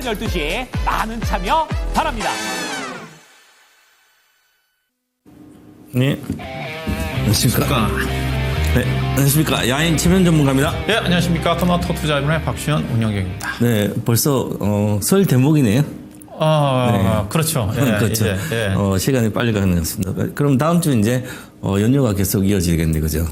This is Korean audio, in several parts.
오전 12시 많은 참여 바랍니다. 네. 안녕하십니까. 네. 안녕하십니까. 야인 체면 전문가입니다. 네, 안녕하십니까. 토마토 투자자문의 박시현 운영경입니다. 네. 벌써, 설 대목이네요. 네. 그렇죠. 예, 그렇죠. 이제, 예. 시간이 빨리 가는 것 같습니다. 그럼 다음 주 이제, 연휴가 계속 이어지겠네, 그죠?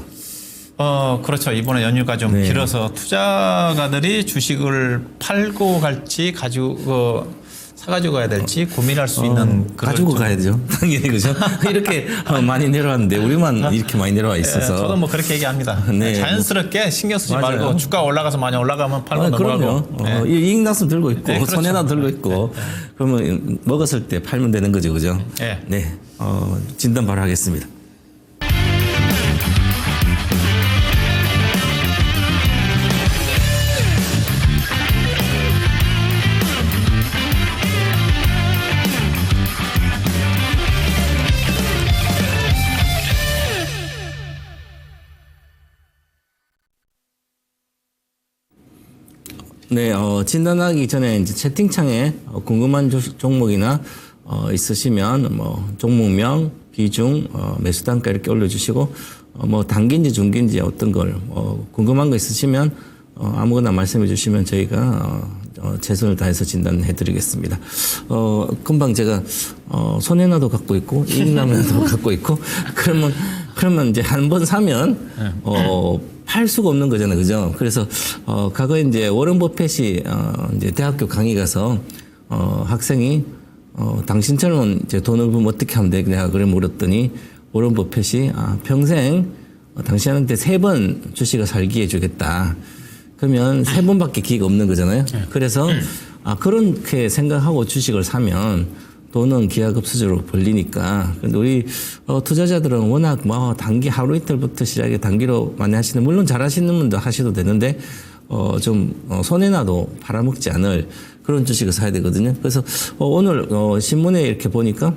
그렇죠. 이번에 연휴가 좀 네. 길어서 투자가들이 주식을 팔고 갈지 가지고 사가지고 가야 될지 고민할 수 있는 그런 가지고 좀- 가야 되죠. 당연히, 그죠? 이렇게 많이 내려왔는데, 우리만 이렇게 많이 내려와 있어서. 저도 뭐 그렇게 얘기합니다. 네. 자연스럽게 신경 쓰지 맞아요. 말고 주가 올라가서 많이 올라가면 팔고 넘어가고. 그럼요. 이익 났으면 들고 있고, 네, 그렇죠. 손해나 들고 있고, 그러면 먹었을 때 팔면 되는 거죠, 그죠? 네. 네. 진단 바로 하겠습니다. 네, 진단하기 전에 이제 채팅창에 궁금한 종목이나 있으시면 뭐 종목명, 비중, 매수 단가 이렇게 올려주시고 뭐 단기인지 중기인지 어떤 걸 궁금한 거 있으시면 아무거나 말씀해 주시면 저희가 최선을 다해서 진단해-드리겠습니다. 금방 제가 손해나도 갖고 있고 이익나면도 갖고 있고 그러면 이제 한 번 사면 팔 수가 없는 거잖아요, 그죠? 그래서 과거에 이제 워런 버핏이 이제 대학교 강의 가서 학생이 당신처럼 이제 돈을 벌면 어떻게 하면 되냐 그래 물었더니 워런 버핏이 평생 당신한테 3번 주식을 살게 해주겠다. 그러면 3번밖에 기회가 없는 거잖아요. 그래서 그렇게 생각하고 주식을 사면 돈은 기하급수적으로 벌리니까. 근데 우리 투자자들은 워낙 뭐 단기 하루 이틀부터 시작해 단기로 많이 하시는, 물론 잘 하시는 분도 하셔도 되는데 좀 손해나도 팔아먹지 않을 그런 주식을 사야 되거든요. 그래서 오늘 신문에 이렇게 보니까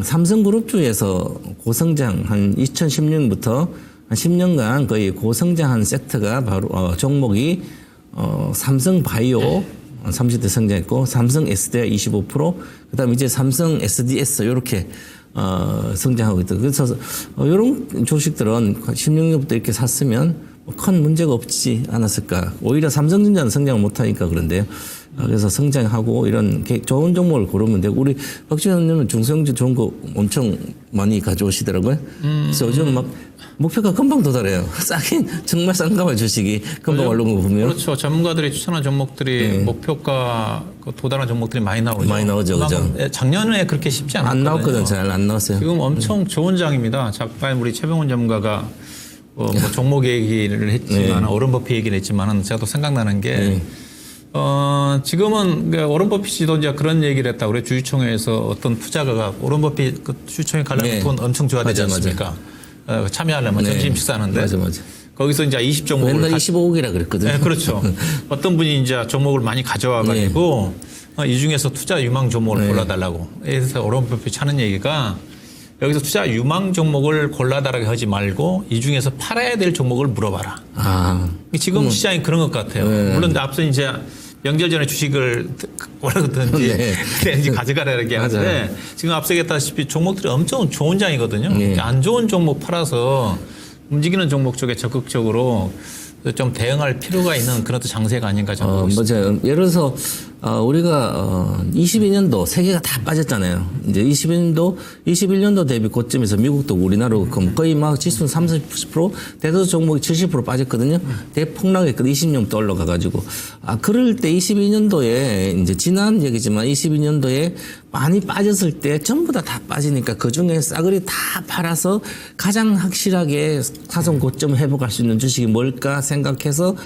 삼성그룹주에서 고성장 한 2016년부터 한 10년간 거의 고성장한 섹터가 바로 종목이 삼성바이오 30대 성장했고, 삼성 SDI 25%, 그다음에 이제 삼성 SDS 이렇게 성장하고 있다. 그래서 이런 주식들은 16년부터 이렇게 샀으면 큰 문제가 없지 않았을까. 오히려 삼성전자는 성장을 못하니까 그런데요. 그래서 성장하고 이런 좋은 종목을 고르면 되고, 우리 박지원 의원님은 중소형주 좋은 거 엄청 많이 가져오시더라고요. 그래서 요즘 막 목표가 금방 도달해요. 싸긴 정말 싼가 봐요, 주식이. 금방 오른 거 보면. 그렇죠. 전문가들이 추천한 종목들이 목표가 도달한 종목들이 많이 나오죠. 많이 나오죠, 그죠? 작년에 그렇게 쉽지 않았거든요. 안 나왔거든, 잘 안 나왔어요. 지금 엄청 좋은 장입니다. 잠깐 우리 최병훈 전문가가 뭐 종목 얘기를 했지만 워런 버핏 얘기를 했지만은 제가 또 생각나는 게 지금은 워런 버핏이도 이제 그런 얘기를 했다. 우리 주주총회에서 어떤 투자가가 워런 버핏 그 주주총회 가려면 돈 엄청 줘야 되지 않습니까? 참여하려면 점심 식사하는데. 맞아. 거기서 이제 20종목을 옛날 25억이라 그랬거든요. 네, 그렇죠. 어떤 분이 이제 종목을 많이 가져와 가지고 이 중에서 투자 유망 종목을 골라달라고. 그래서 워런 버핏이 하는 얘기가 여기서 투자 유망 종목을 골라달라고 하지 말고 이 중에서 팔아야 될 종목을 물어봐라. 지금 시장이 그런 것 같아요. 물론 앞서 이제 명절 전에 주식을 원하든지 그런지 가져가라는 게 하는데 지금 앞서 얘기했다시피 종목들이 엄청 좋은 장이거든요. 안 좋은 종목 팔아서 움직이는 종목 쪽에 적극적으로 좀 대응할 필요가 있는 그런 또 장세가 아닌가 저는 보고 있습니다. 맞아요. 예를 들어서 우리가 22년도 세계가 다 빠졌잖아요. 이제 21년도 대비 고점에서 미국도 우리나라로 거의 막 지수는 30%, 대도시 종목이 70% 빠졌거든요. 대폭락했거든요. 20년부터 올라가가지고. 그럴 때 22년도에 이제 지난 얘기지만 22년도에 많이 빠졌을 때 전부 다 빠지니까 그 중에 싸그리 다 팔아서 가장 확실하게 사선 고점 회복할 수 있는 주식이 뭘까 생각해서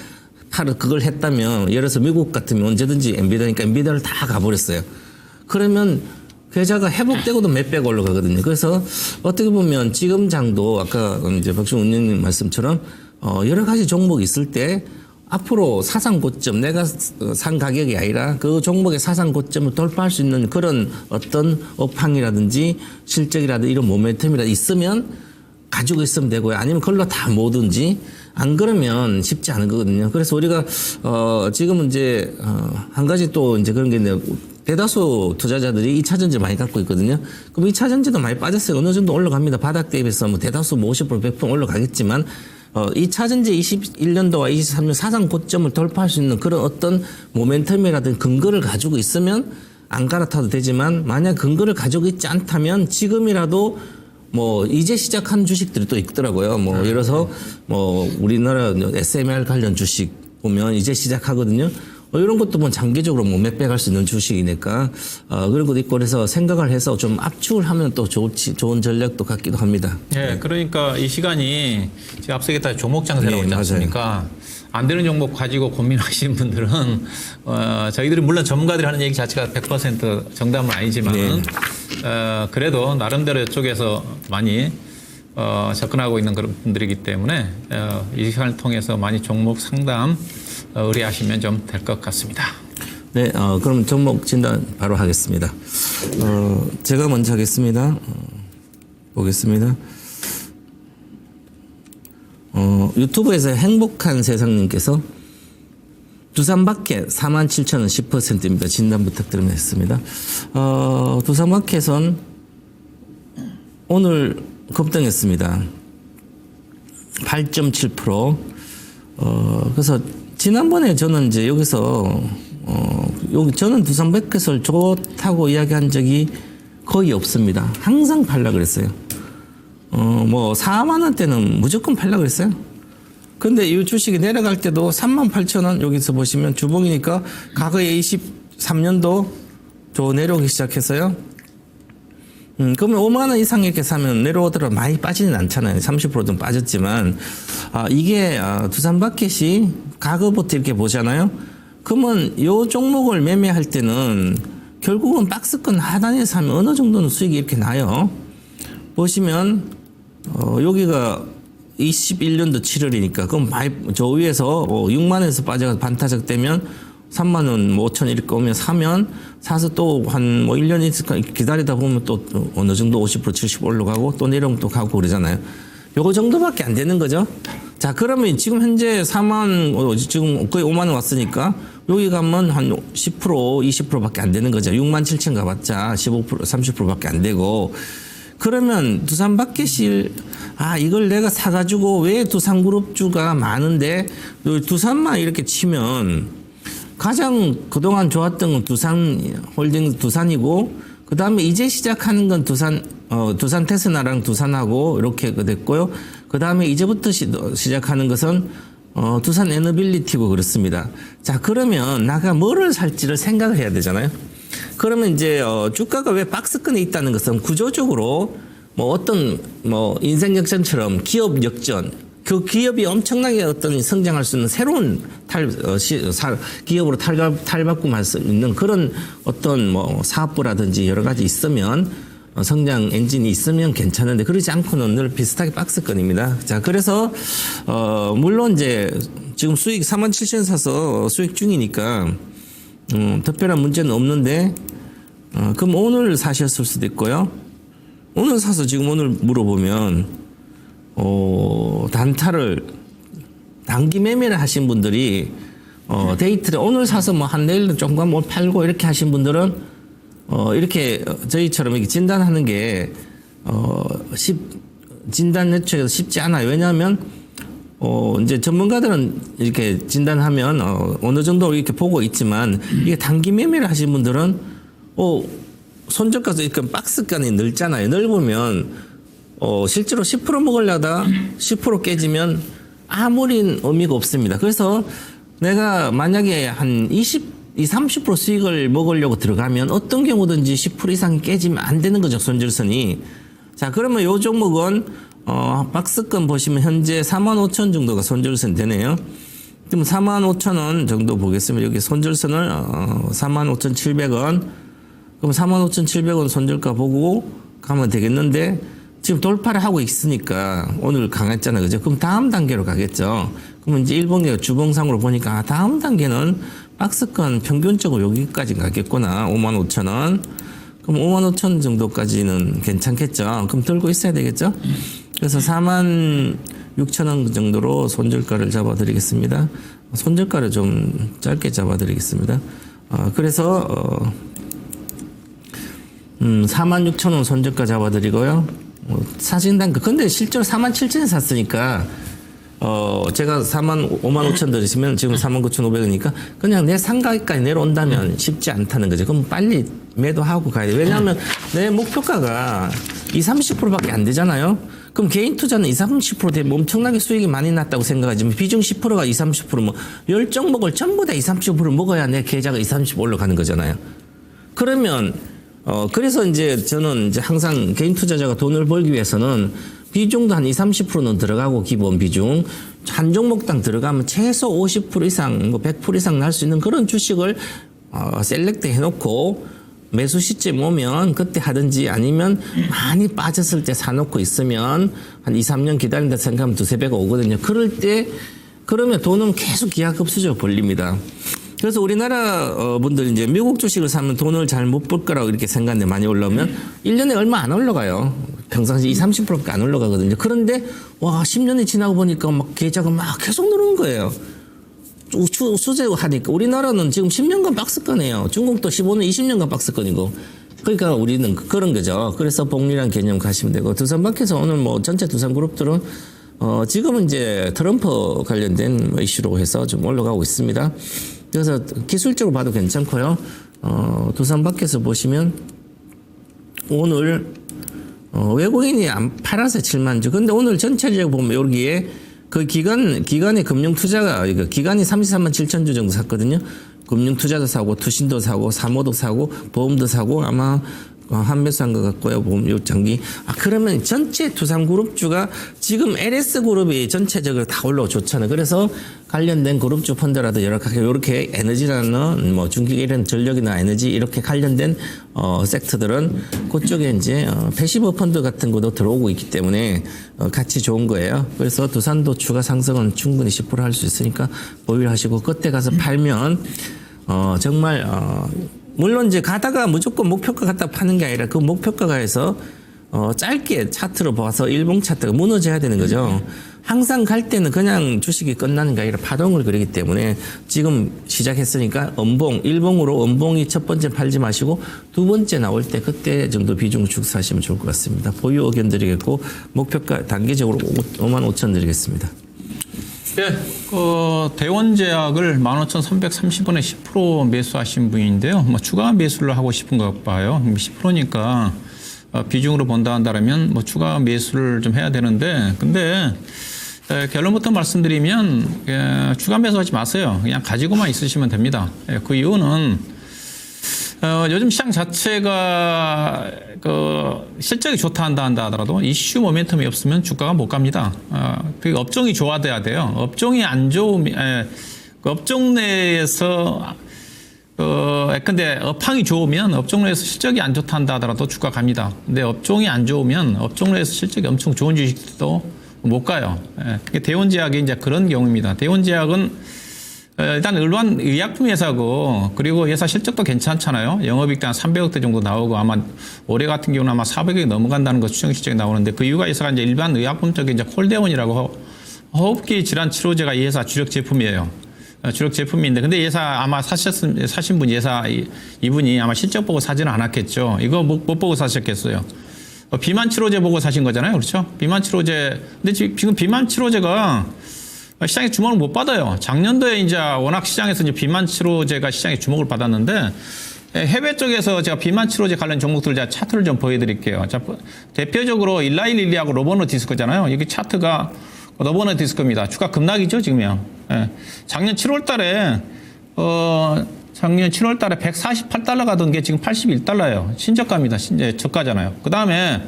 그걸 했다면, 예를 들어서 미국 같으면 언제든지 엔비디아니까 엔비디아를 다 가버렸어요. 그러면 계좌가 회복되고도 몇백 올라가거든요. 그래서 어떻게 보면 지금 장도 아까 이제 박준 원장님 말씀처럼 여러 가지 종목이 있을 때 앞으로 사상 고점, 내가 산 가격이 아니라 그 종목의 사상 고점을 돌파할 수 있는 그런 어떤 업황이라든지 실적이라든지 이런 모멘텀이라든지 있으면 가지고 있으면 되고요. 아니면 그걸로 다 뭐든지 안 그러면 쉽지 않은 거거든요. 그래서 우리가 지금은 이제 한 가지 또 이제 그런 게 있는데 대다수 투자자들이 2차 전지 많이 갖고 있거든요. 그럼 2차 전지도 많이 빠졌어요. 어느 정도 올라갑니다. 바닥 대비해서 뭐 대다수 뭐 50% 100% 올라가겠지만 2차 전지 21년도와 23년 사상 고점을 돌파할 수 있는 그런 어떤 모멘텀이라든 근거를 가지고 있으면 안 갈아타도 되지만 만약 근거를 가지고 있지 않다면 지금이라도 뭐 이제 시작한 주식들이 또 있더라고요. 뭐 예를 들어서 뭐 우리나라 SMR 관련 주식 보면 이제 시작하거든요. 이런 것도 뭐 장기적으로 뭐 몇백 할 수 있는 주식이니까 그런 것도 있고 그래서 생각을 해서 좀 압축을 하면 또 좋은 전략도 같기도 합니다. 네, 그러니까 이 시간이 제가 앞서 얘기했다 종목 장세라고 네, 했지 않습니까? 안 되는 종목 가지고 고민하시는 분들은 저희들이 물론 전문가들이 하는 얘기 자체가 100% 정답은 아니지만 네. 그래도 나름대로 이쪽에서 많이 접근하고 있는 그런 분들이기 때문에 이 시간을 통해서 많이 종목 상담 의뢰하시면 좀 될 것 같습니다. 네, 그럼 종목 진단 바로 하겠습니다. 제가 먼저 하겠습니다. 보겠습니다. 유튜브에서 행복한 세상님께서 두산마켓 47,000원 10%입니다. 진단 부탁드리겠습니다. 두산마켓은 오늘 급등했습니다. 8.7%. 그래서 지난번에 저는 이제 여기서 저는 두산마켓을 좋다고 이야기한 적이 거의 없습니다. 항상 팔라 그랬어요. 뭐 4만 원대는 무조건 팔라 그랬어요. 근데 이 주식이 내려갈 때도 38,000원 여기서 보시면 주봉이니까 과거에 23년도 저 내려오기 시작했어요. 그러면 5만 원 이상 이렇게 사면 내려오더라도 많이 빠지는 않잖아요. 30% 좀 빠졌지만 이게 두산마켓이 과거부터 이렇게 보잖아요. 그러면 이 종목을 매매할 때는 결국은 박스권 하단에서 하면 어느 정도는 수익이 이렇게 나요. 보시면 여기가 21년도 7월이니까 그럼 저 위에서 6만 원에서 빠져서 반타작 되면 3만 원, 뭐 5천 이렇게 오면 사서 또 한 뭐 1년 있을까 기다리다 보면 또 어느 정도 50% 70% 올라가고 또 내려오면 또 가고 그러잖아요. 요거 정도밖에 안 되는 거죠. 자, 그러면 지금 현재 4만, 지금 거의 5만 원 왔으니까 여기 가면 한 10%, 20%밖에 안 되는 거죠. 6만 7천 가봤자 15%, 30%밖에 안 되고. 그러면 두산마켓이 이걸 내가 사가지고 왜 두산그룹주가 많은데 두산만 이렇게 치면 가장 그동안 좋았던 건 두산홀딩 두산이고 그 다음에 이제 시작하는 건 두산 테스나랑 두산하고 이렇게 됐고요. 그 다음에 이제부터 시작하는 것은 두산 에너빌리티고 그렇습니다. 자, 그러면 나가 뭐를 살지를 생각을 해야 되잖아요. 그러면 이제 주가가 왜 박스권에 있다는 것은 구조적으로 뭐 어떤 뭐 인생 역전처럼 기업 역전, 그 기업이 엄청나게 어떤 성장할 수 있는 새로운 기업으로 탈바꿈할 수 있는 그런 어떤 뭐 사업부라든지 여러 가지 있으면 성장 엔진이 있으면 괜찮은데 그러지 않고는 늘 비슷하게 박스권입니다. 자, 그래서 물론 이제 지금 수익 47,000원 사서 수익 중이니까 특별한 문제는 없는데 그럼 오늘 사셨을 수도 있고요. 오늘 사서 지금 오늘 물어보면 단타를 단기 매매를 하신 분들이 데이트를 오늘 사서 뭐 한 내일 조금 뭐 팔고 이렇게 하신 분들은 이렇게 저희처럼 이렇게 진단하는 게 진단 내초에서 쉽지 않아요. 왜냐하면 이제 전문가들은 이렇게 진단하면 어느 정도 이렇게 보고 있지만 이게 단기 매매를 하신 분들은 손절가서 이렇게 박스권이 넓잖아요. 넓으면 실제로 10% 먹으려다 10% 깨지면 아무리 의미가 없습니다. 그래서 내가 만약에 한 30% 수익을 먹으려고 들어가면 어떤 경우든지 10% 이상이 깨지면 안 되는 거죠. 손절선이. 자, 그러면 요 종목은 박스권 보시면 현재 45,000 정도가 손절선 되네요. 그럼 45,000원 정도 보겠습니다. 여기 손절선을 45,700원. 그럼 45,700원 손절가 보고 가면 되겠는데 지금 돌파를 하고 있으니까 오늘 강했잖아요. 그죠? 그럼 다음 단계로 가겠죠. 그러면 이제 일본계 주봉상으로 보니까 다음 단계는 박스권 평균적으로 여기까지 가겠구나. 55,000원. 그럼 55,000원 정도까지는 괜찮겠죠. 그럼 들고 있어야 되겠죠. 그래서 6,000원 정도로 손절가를 잡아드리겠습니다. 손절가를 좀 짧게 잡아드리겠습니다. 그래서 46,000원 손절가 잡아드리고요. 사진단가 근데 실제로 47,000에 샀으니까 제가 55,500 들으시면 지금 49,500이니까 그냥 내 상가까지 내려온다면 쉽지 않다는 거죠. 그럼 빨리 매도하고 가야 돼요. 왜냐하면 내 목표가가 20-30%밖에 안 되잖아요. 그럼 개인 투자는 20-30% 되면 엄청나게 수익이 많이 났다고 생각하지만 비중 10%가 20-30% 뭐 10종목을 전부 다 20-30% 먹어야 내 계좌가 20-30% 올라가는 거잖아요. 그러면 그래서 이제 저는 이제 항상 개인 투자자가 돈을 벌기 위해서는 비중도 한 20-30%는 들어가고 기본 비중 한 종목당 들어가면 최소 50% 이상 뭐 100% 이상 날 수 있는 그런 주식을 셀렉트 해놓고 매수 시점 오면 그때 하든지 아니면 많이 빠졌을 때 사놓고 있으면 한 2-3년 기다린다 생각하면 2-3배가 오거든요. 그럴 때 그러면 돈은 계속 기하급수적으로 벌립니다. 그래서 우리나라 분들이 이제 미국 주식을 사면 돈을 잘 못 벌 거라고 이렇게 생각하는데 많이 올라오면 1년에 얼마 안 올라가요. 평상시 20-30%밖에 안 올라가거든요. 그런데 와 10년이 지나고 보니까 막 계좌가 막 계속 늘어는 거예요. 수재하니까 우리나라는 지금 10년간 박스권이에요. 중국도 15년, 20년간 박스권이고. 그러니까 우리는 그런 거죠. 그래서 복리란 개념 가시면 되고 두산마켓에서 오늘 뭐 전체 두산그룹들은 지금은 이제 트럼프 관련된 이슈로 해서 좀 올라가고 있습니다. 그래서 기술적으로 봐도 괜찮고요. 두산마켓에서 보시면 오늘 외국인이 안 팔아서 7만 주. 근데 오늘 전체적으로 보면 여기에 그 기관의 금융 투자가 기관이 33만 7천 주 정도 샀거든요. 금융 투자도 사고 투신도 사고 사모도 사고 보험도 사고 아마 한매수한 것 같고요. 보험 요 장기. 그러면 전체 두산그룹주가 지금 LS그룹이 전체적으로 다 올라오고 좋잖아요. 그래서 관련된 그룹주 펀드라도 여러 가지 이렇게 에너지라는 뭐 중기 이런 전력이나 에너지 이렇게 관련된 섹터들은 그쪽에 이제 패시브 펀드 같은 것도 들어오고 있기 때문에 같이 좋은 거예요. 그래서 두산도 추가 상승은 충분히 10% 할 수 있으니까 보유하시고 그때 가서 팔면 정말 물론 이제 가다가 무조건 목표가 갖다 파는 게 아니라 그 목표가에서 짧게 차트로 봐서 일봉 차트가 무너져야 되는 거죠. 항상 갈 때는 그냥 주식이 끝나는 게 아니라 파동을 그리기 때문에 지금 시작했으니까 일봉으로 음봉이 첫 번째 팔지 마시고 두 번째 나올 때 그때 정도 비중 쭉 사시면 좋을 것 같습니다. 보유 의견 드리겠고 목표가 단기적으로 55,000 드리겠습니다. 네, 대원제약을 15,330원에 10% 매수하신 분인데요. 뭐 추가 매수를 하고 싶은 것 봐요. 10%니까 비중으로 본다 한다면 뭐 추가 매수를 좀 해야 되는데, 근데 결론부터 말씀드리면 추가 매수하지 마세요. 그냥 가지고만 있으시면 됩니다. 그 이유는 요즘 시장 자체가 실적이 좋다 한다 하더라도 이슈 모멘텀이 없으면 주가가 못 갑니다. 그 업종이 좋아돼야 돼요. 업종이 안 좋으면 업종 내에서 근데 업황이 좋으면 업종 내에서 실적이 안 좋다 한다 하더라도 주가 갑니다. 근데 업종이 안 좋으면 업종 내에서 실적이 엄청 좋은 주식도 못 가요. 대원제약이 이제 그런 경우입니다. 대원제약은 일단 일반 의약품 회사고 그리고 회사 실적도 괜찮잖아요. 영업이익도 한 300억대 정도 나오고 아마 올해 같은 경우는 아마 400억이 넘어간다는 거 추정 실적이 나오는데 그 이유가 회사가 이제 일반 의약품 쪽에 이제 콜데온이라고 호흡기 질환 치료제가 이 회사 주력 제품이에요. 주력 제품인데 근데 회사 아마 사신 분 회사 이분이 아마 실적 보고 사지는 않았겠죠. 이거 못 보고 사셨겠어요. 비만 치료제 보고 사신 거잖아요. 그렇죠? 비만 치료제. 근데 지금 비만 치료제가 시장에 주목을 못 받아요. 작년도에 이제 워낙 시장에서 이제 비만 치료제가 시장에 주목을 받았는데 해외 쪽에서 제가 비만 치료제 관련 종목들 제가 차트를 좀 보여드릴게요. 자, 대표적으로 일라일릴리하고 로버노디스크잖아요. 이게 차트가 로버노디스크입니다. 주가 급락이죠 지금요. 작년 7월달에 작년 7월달에 148달러 가던 게 지금 81달러예요. 신저가입니다. 저가잖아요. 그 다음에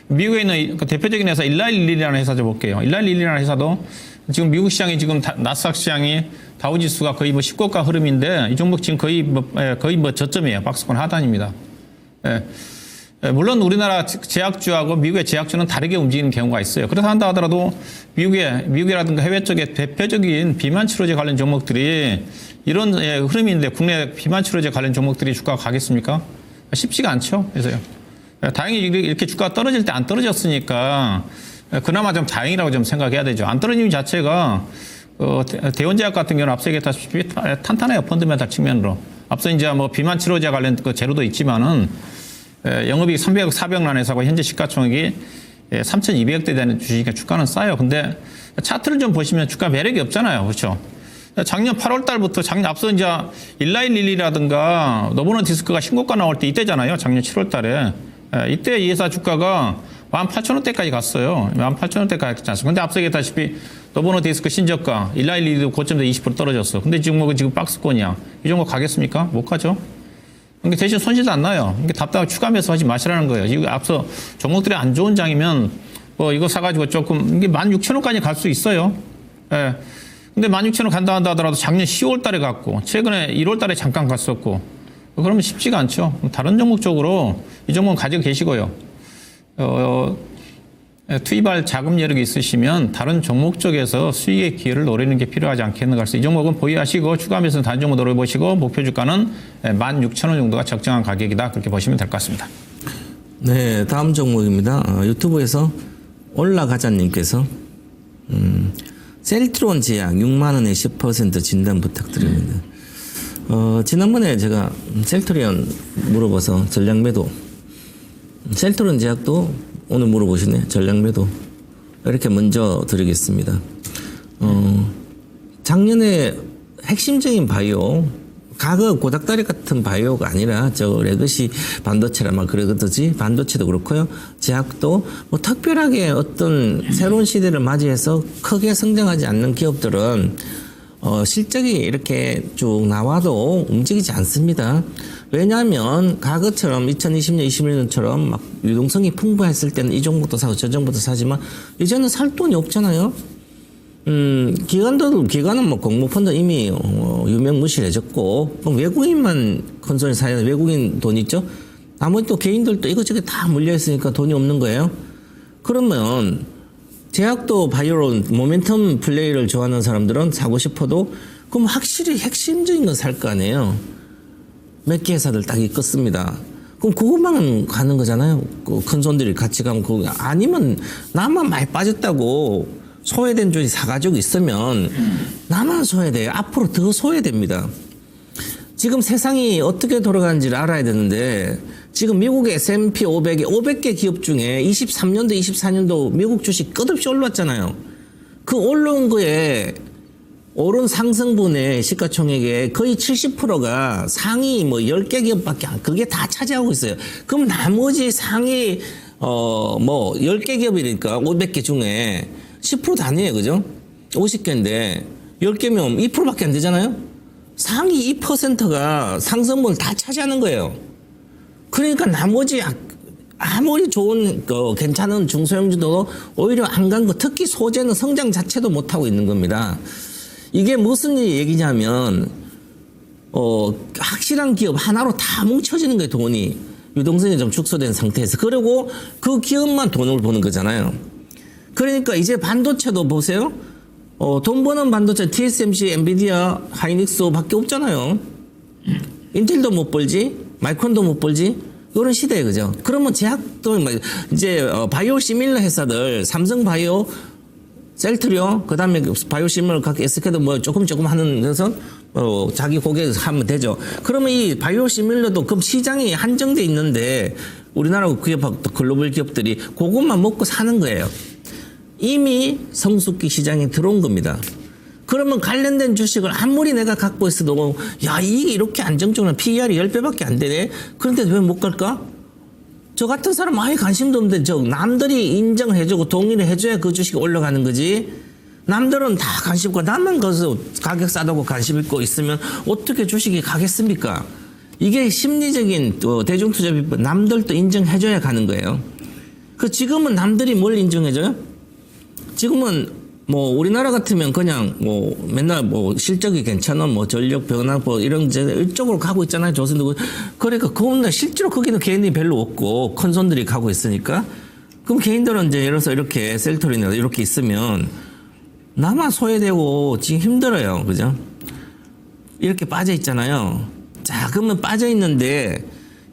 미국에 있는 대표적인 회사 일라일릴리라는 회사 좀 볼게요. 일라일릴리라는 회사도 지금 미국 시장이 지금 나스닥 시장이 다우지수가 거의 뭐 10고가 흐름인데 이 종목 지금 거의 뭐 저점이에요. 박스권 하단입니다. 물론 우리나라 제약주하고 미국의 제약주는 다르게 움직이는 경우가 있어요. 그래서 한다 하더라도 미국이라든가 해외 쪽에 대표적인 비만 치료제 관련 종목들이 이런 흐름인데 국내 비만 치료제 관련 종목들이 주가가 가겠습니까? 쉽지가 않죠. 그래서요. 다행히 이렇게 주가가 떨어질 때 안 떨어졌으니까 그나마 좀 다행이라고 좀 생각해야 되죠. 안 떨어짐 자체가 대원제약 같은 경우는 앞서 얘기했다시피 탄탄해요. 펀드멘탈 측면으로. 앞서 이제 뭐 비만 치료제 관련 그 재료도 있지만은 영업이익 300억 400만 회사고 현재 시가총액이 3,200억대 되는 주식이니까 주가는 싸요. 근데 차트를 좀 보시면 주가 매력이 없잖아요. 그렇죠? 작년 8월 달부터 앞서 이제 일라일릴리라든가 노보노디스크가 신고가 나올 때 이때잖아요. 작년 7월 달에. 이때 이 회사 주가가 18,000원대까지 갔어요. 18,000원대까지 갔지 않습니까? 근데 앞서 얘기했다시피 노보노디스크 신저가, 일라일릴리도 고점에서 20% 떨어졌어. 근데 지금 박스권이야. 이 정도 가겠습니까? 못 가죠. 그러니까 대신 손실도 안 나요. 그러니까 답답하게 추가 매수하지 마시라는 거예요. 이거 앞서 종목들이 안 좋은 장이면 뭐 이거 사가지고 조금 이게 16,000원까지 갈 수 있어요. 예. 근데 16,000원 간다 하더라도 작년 10월 달에 갔고 최근에 1월 달에 잠깐 갔었고 그러면 쉽지가 않죠. 다른 종목 쪽으로 이 종목은 가지고 계시고요. 투입할 자금 여력이 있으시면 다른 종목 쪽에서 수익의 기회를 노리는 게 필요하지 않겠는가 해서 이 종목은 보유하시고 추가하면서 다른 종목 노려보시고 목표 주가는 16,000원 정도가 적정한 가격이다. 그렇게 보시면 될 것 같습니다. 네, 다음 종목입니다. 유튜브에서 올라가자님께서 셀트론 제약 6만 원에 10% 진단 부탁드립니다. 지난번에 제가 셀트리온 물어봐서 전략 매도, 셀트론 제약도 오늘 물어보시네. 전략 매도 이렇게 먼저 드리겠습니다. 작년에 핵심적인 바이오, 과거 고닥다리 같은 바이오가 아니라 저 레거시 반도체라 막 그러듯이 반도체도 그렇고요. 제약도 뭐 특별하게 어떤 새로운 시대를 맞이해서 크게 성장하지 않는 기업들은 실적이 이렇게 쭉 나와도 움직이지 않습니다. 왜냐하면 과거처럼 2020년, 21년처럼 막 유동성이 풍부했을 때는 이 종목도 사고 저 종목도 사지만 이제는 살 돈이 없잖아요. 기관은 뭐 공모펀드 이미 유명무실해졌고 그럼 외국인만 컨소리 사야 외국인 돈 있죠? 나머지 또 개인들도 이것저것 다 물려있으니까 돈이 없는 거예요. 그러면 제약도 바이오로 모멘텀 플레이를 좋아하는 사람들은 사고 싶어도 그럼 확실히 핵심적인 건 살 거 아니에요. 몇 개 회사들 딱 있겠습니다. 그럼 그것만 가는 거잖아요. 큰 손들이 같이 가면 그거 아니면 나만 많이 빠졌다고 소외된 주식 사가지고 있으면 나만 소외돼요. 앞으로 더 소외됩니다. 지금 세상이 어떻게 돌아가는지를 알아야 되는데 지금 미국의 S&P 500에 500개 기업 중에 23년도, 24년도 미국 주식 끝없이 올랐잖아요. 그 올라온 거에 오른 상승분의 시가총액의 거의 70%가 상위 뭐 10개 기업밖에 그게 다 차지하고 있어요. 그럼 나머지 상위 뭐 10개 기업이니까 500개 중에 10%도 아니에요. 그죠? 50개인데 10개면 2%밖에 안 되잖아요. 상위 2%가 상승분을 다 차지하는 거예요. 그러니까 나머지 아무리 좋은 괜찮은 중소형주도 오히려 안 간 거, 특히 소재는 성장 자체도 못하고 있는 겁니다. 이게 무슨 얘기냐면 확실한 기업 하나로 다 뭉쳐지는 거예요. 돈이 유동성이 좀 축소된 상태에서. 그리고 그 기업만 돈을 버는 거잖아요. 그러니까 이제 반도체도 보세요. 돈 버는 반도체 TSMC, 엔비디아, 하이닉스 밖에 없잖아요. 인텔도 못 벌지, 마이크론도 못 벌지. 이런 시대에 그죠? 그러면 제약도 이제 바이오 시밀러 회사들, 삼성 바이오, 셀트리온, 그 다음에 바이오 시밀러 각 SK도 뭐 조금 하는 데서 자기 고객 하면 되죠. 그러면 이 바이오 시밀러도 그럼 시장이 한정돼 있는데 우리나라 기업, 글로벌 기업들이 그것만 먹고 사는 거예요. 이미 성숙기 시장에 들어온 겁니다. 그러면 관련된 주식을 아무리 내가 갖고 있어도 야 이게 이렇게 안정적으로 PER이 10배밖에 안 되네. 그런데 왜 못 갈까? 저 같은 사람 아예 관심도 없는데 저 남들이 인정해주고 동의를 해줘야 그 주식이 올라가는 거지. 남들은 다 관심 있고 나만 거기서 가격 싸다고 관심 있고 있으면 어떻게 주식이 가겠습니까? 이게 심리적인 대중투자 비법, 남들도 인정해줘야 가는 거예요. 그 지금은 남들이 뭘 인정해줘요? 지금은 뭐 우리나라 같으면 그냥 뭐 맨날 뭐 실적이 괜찮아 뭐 전력 변화 뭐 이런 이쪽으로 가고 있잖아요. 조선도 그러니까 그건 실제로 거기는 개인이 별로 없고 큰 손들이 가고 있으니까 그럼 개인들은 이제 예를 들어서 이렇게 셀트리나 이렇게 있으면 나만 소외되고 지금 힘들어요. 그죠? 이렇게 빠져 있잖아요. 자, 그러면 빠져 있는데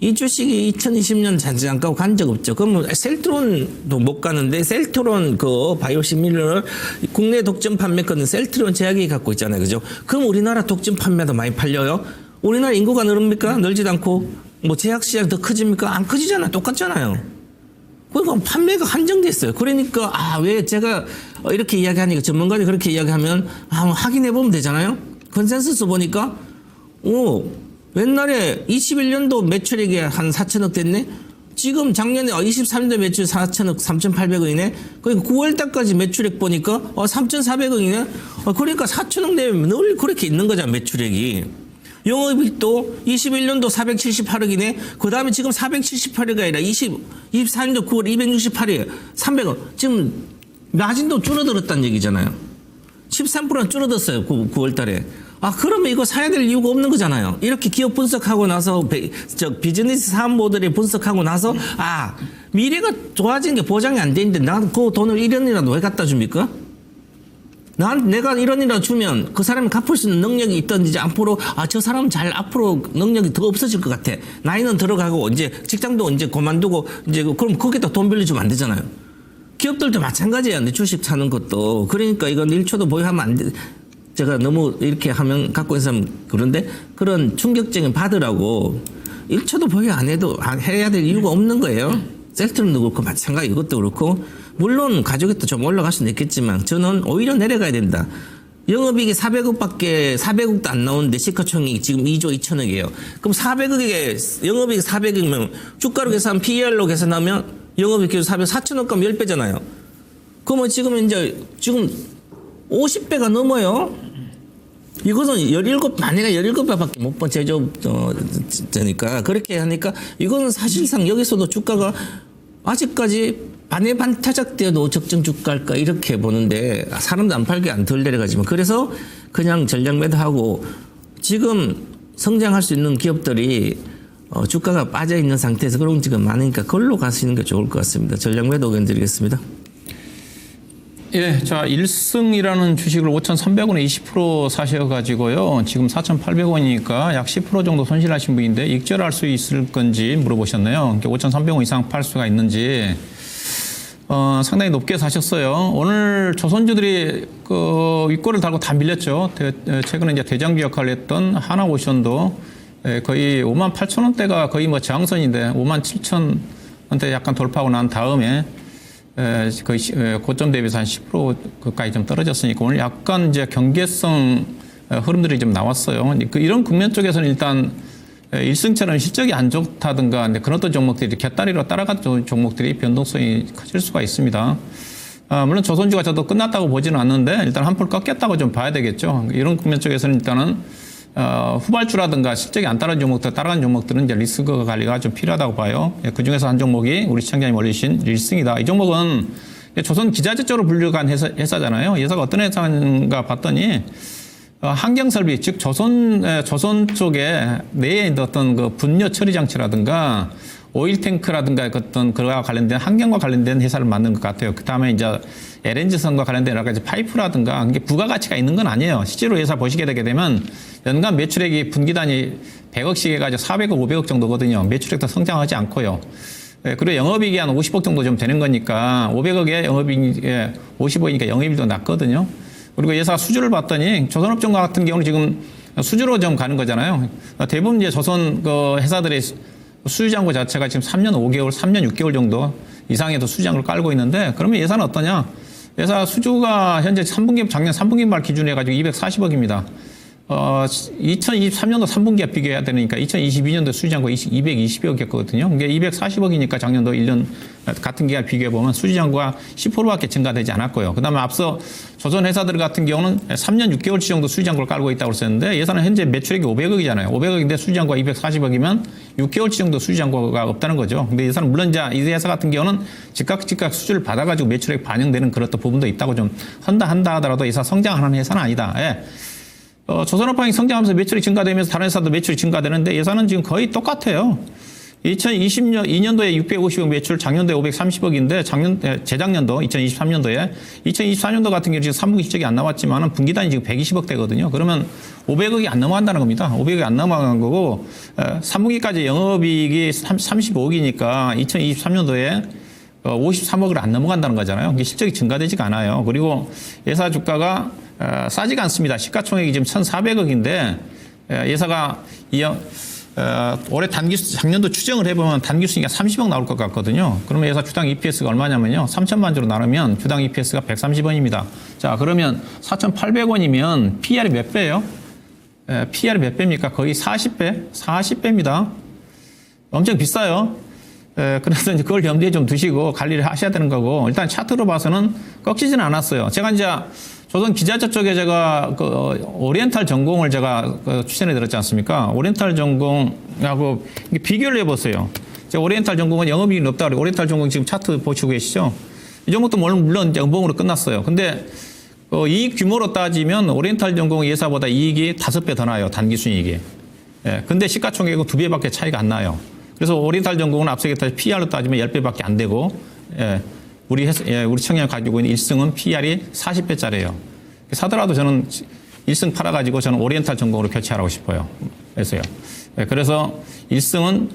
이 주식이 2020년 잠깐 간 적 없죠. 그러면 셀트론도 못 가는데 셀트론 그 바이오시밀러를 국내 독점 판매권은 셀트론 제약이 갖고 있잖아요. 그죠? 그럼 우리나라 독점 판매도 많이 팔려요? 우리나라 인구가 늘습니까? 늘지도 않고 뭐 제약 시장 더 커집니까? 안 커지잖아요. 똑같잖아요. 그러니까 판매가 한정돼 있어요. 그러니까 왜 제가 이렇게 이야기하니까 전문가들이 그렇게 이야기하면 확인해 보면 되잖아요. 컨센서스 보니까 옛날에 21년도 매출액이 한 4천억 됐네. 지금 작년에 23년도 매출 4천억 3,800억이네. 그러니까 9월 달까지 매출액 보니까 3,400억이네. 그러니까 4천억 내면 늘 그렇게 있는 거잖아, 매출액이. 영업이익도 21년도 478억이네. 그 다음에 지금 478억이 아니라 24년도 9월 268억, 300억. 지금 마진도 줄어들었다는 얘기잖아요. 13%는 줄어들었어요, 9월 달에. 그러면 이거 사야 될 이유가 없는 거잖아요. 이렇게 기업 분석하고 나서, 비즈니스 사업 모델을 분석하고 나서, 미래가 좋아지는 게 보장이 안 되는데, 난 그 돈을 1원이라도 왜 갖다 줍니까? 내가 1원이라도 주면 그 사람이 갚을 수 있는 능력이 있던지 앞으로, 저 사람은 앞으로 능력이 더 없어질 것 같아. 나이는 들어가고, 직장도 그만두고, 그럼 거기다 돈 빌려주면 안 되잖아요. 기업들도 마찬가지예요. 내 주식 사는 것도. 그러니까 이건 1초도 보유하면 안 돼. 제가 너무 이렇게 하면 갖고 있는 사람 그런데 그런 충격적인 받으라고 1초도 보유 안 해도 해야 될 이유가 없는 거예요. 셀트론도 그렇고 마찬가지 이것도 그렇고 물론 가족이 좀 올라갈 수는 있겠지만 저는 오히려 내려가야 된다. 영업이익이 400억도 안 나오는데 시가총액이 지금 2조 2천억이에요. 그럼 400억에 영업이익 400억이면 주가로 계산 PER로 계산하면 영업이익 4천억 가면 10배잖아요. 그러면 지금 50배가 넘어요. 이것은 17배밖에 못 본 제조업자니까 그렇게 하니까 이거는 사실상 여기서도 주가가 아직까지 반의 반 타작되어도 적정 주가일까 이렇게 보는데 사람도 안 팔게 안 덜 내려가지만 그래서 그냥 전략 매도하고 지금 성장할 수 있는 기업들이 주가가 빠져 있는 상태에서 그런 지금 많으니까 그걸로 가시는 게 좋을 것 같습니다. 전략 매도 의견 드리겠습니다. 예, 자, 1승이라는 주식을 5,300원에 20% 사셔가지고요. 지금 4,800원이니까 약 10% 정도 손실하신 분인데 익절할 수 있을 건지 물어보셨네요. 5,300원 이상 팔 수가 있는지. 상당히 높게 사셨어요. 오늘 조선주들이 그 윗골을 달고 다 밀렸죠. 최근에 이제 대장주 역할을 했던 하나오션도 거의 58,000원대가 거의 뭐 저항선인데 57,000원대 약간 돌파하고 난 다음에 거의 고점 대비해서 한 10% 가까이 좀 떨어졌으니까 오늘 약간 이제 경계성 흐름들이 좀 나왔어요. 이런 국면 쪽에서는 일단 일승처럼 실적이 안 좋다든가 그런 어떤 종목들이 곁다리로 따라가는 종목들이 변동성이 커질 수가 있습니다. 물론 조선주가 저도 끝났다고 보지는 않는데 일단 한풀 꺾였다고 좀 봐야 되겠죠. 이런 국면 쪽에서는 일단은 후발주라든가 실적이 안 따라가는 종목들, 따라가는 종목들은 이제 리스크 관리가 좀 필요하다고 봐요. 그 중에서 한 종목이 우리 시청자님 올리신 일승이다. 이 종목은 조선 기자재 쪽으로 분류한 회사잖아요. 회사가 어떤 회사인가 봤더니 환경설비, 즉 조선 쪽에 내에 어떤 그 분뇨 처리 장치라든가 오일 탱크라든가 어떤 그와 관련된 환경과 관련된 회사를 만든 것 같아요. 그 다음에 이제 LNG선과 관련된 여러 가지 파이프라든가 이게 부가가치가 있는 건 아니에요. 실제로 회사 보시게 되게 되면 연간 매출액이 분기 단위 100억씩 해가지고 400억, 500억 정도거든요. 매출액도 성장하지 않고요. 그리고 영업이익이 한 50억 정도 좀 되는 거니까 500억에 영업이익 50억이니까 영업이익도 낮거든요. 그리고 회사 수주를 봤더니 조선업종 같은 경우는 지금 수주로 좀 가는 거잖아요. 대부분 이제 조선 그 회사들의 수주장고 자체가 지금 3년 5개월, 3년 6개월 정도 이상에도 수주장을 깔고 있는데 그러면 예산은 어떠냐? 회사 수주가 현재 작년 3분기 말 기준으로 해가지고 240억입니다. 2023년도 3분기에 비교해야 되니까 2022년도 수주장고 220억이었거든요. 이게 240억이니까 작년도 1년 같은 기간 비교해보면 수주장고가 10%밖에 증가되지 않았고요. 그 다음에 앞서 조선 회사들 같은 경우는 3년 6개월치 정도 수주장고를 깔고 있다고 했었는데 예산은 현재 매출액이 500억이잖아요. 500억인데 수주장고가 240억이면 6개월치 정도 수주장고가 없다는 거죠. 근데 예산은 물론 이제 이 회사 같은 경우는 즉각 수주를 받아가지고 매출액 반영되는 그런 부분도 있다고 좀 한다 하더라도 회사 성장하는 회사는 아니다. 예. 조선업황이 성장하면서 매출이 증가되면서 다른 회사도 매출이 증가되는데 예산은 지금 거의 똑같아요. 2022년도에 650억 매출, 작년도에 530억인데 재작년도 2023년도에 2024년도 같은 경우 지금 3분기 실적이 안 나왔지만은 분기단이 지금 120억 대거든요. 그러면 500억이 안 넘어간다는 겁니다. 500억이 안 넘어간 거고 3분기까지 영업이익이 35억이니까 2023년도에 53억을 안 넘어간다는 거잖아요. 이게 실적이 증가되지가 않아요. 그리고 예사 주가가 싸지가 않습니다. 시가총액이 지금 1,400억인데 예사가 올해 작년도 추정을 해보면 단기 순위가 30억 나올 것 같거든요. 그러면 예사 주당 EPS가 얼마냐면요. 3,000만 주로 나누면 주당 EPS가 130원입니다. 자, 그러면 4,800원이면 PR이 몇 배예요? PR이 몇 배입니까? 거의 40배? 40배입니다. 엄청 비싸요. 그래서 이제 그걸 염두에 좀 두시고 관리를 하셔야 되는 거고, 일단 차트로 봐서는 꺾이지는 않았어요. 제가 이제 조선 기자재 쪽에 제가 오리엔탈 전공을 제가 추천해 드렸지 않습니까? 오리엔탈 전공하고 비교를 해보세요. 제가 오리엔탈 전공은 영업이익이 높다 그래요. 오리엔탈 전공 지금 차트 보시고 계시죠? 이 정도도 물론 이제 음봉으로 끝났어요. 근데 이익 규모로 따지면 오리엔탈 전공 예사보다 이익이 5배 더 나요. 단기 순이익이. 근데 시가총액은 2배밖에 차이가 안 나요. 그래서 오리엔탈 전공은 앞서 얘기했다시피 PR로 따지면 10배밖에 안 되고, 우리 청년이 가지고 있는 1승은 PR이 40배짜리예요. 사더라도 저는 1승 팔아가지고 저는 오리엔탈 전공으로 교체하고 싶어요. 그래서요. 그래서 1승은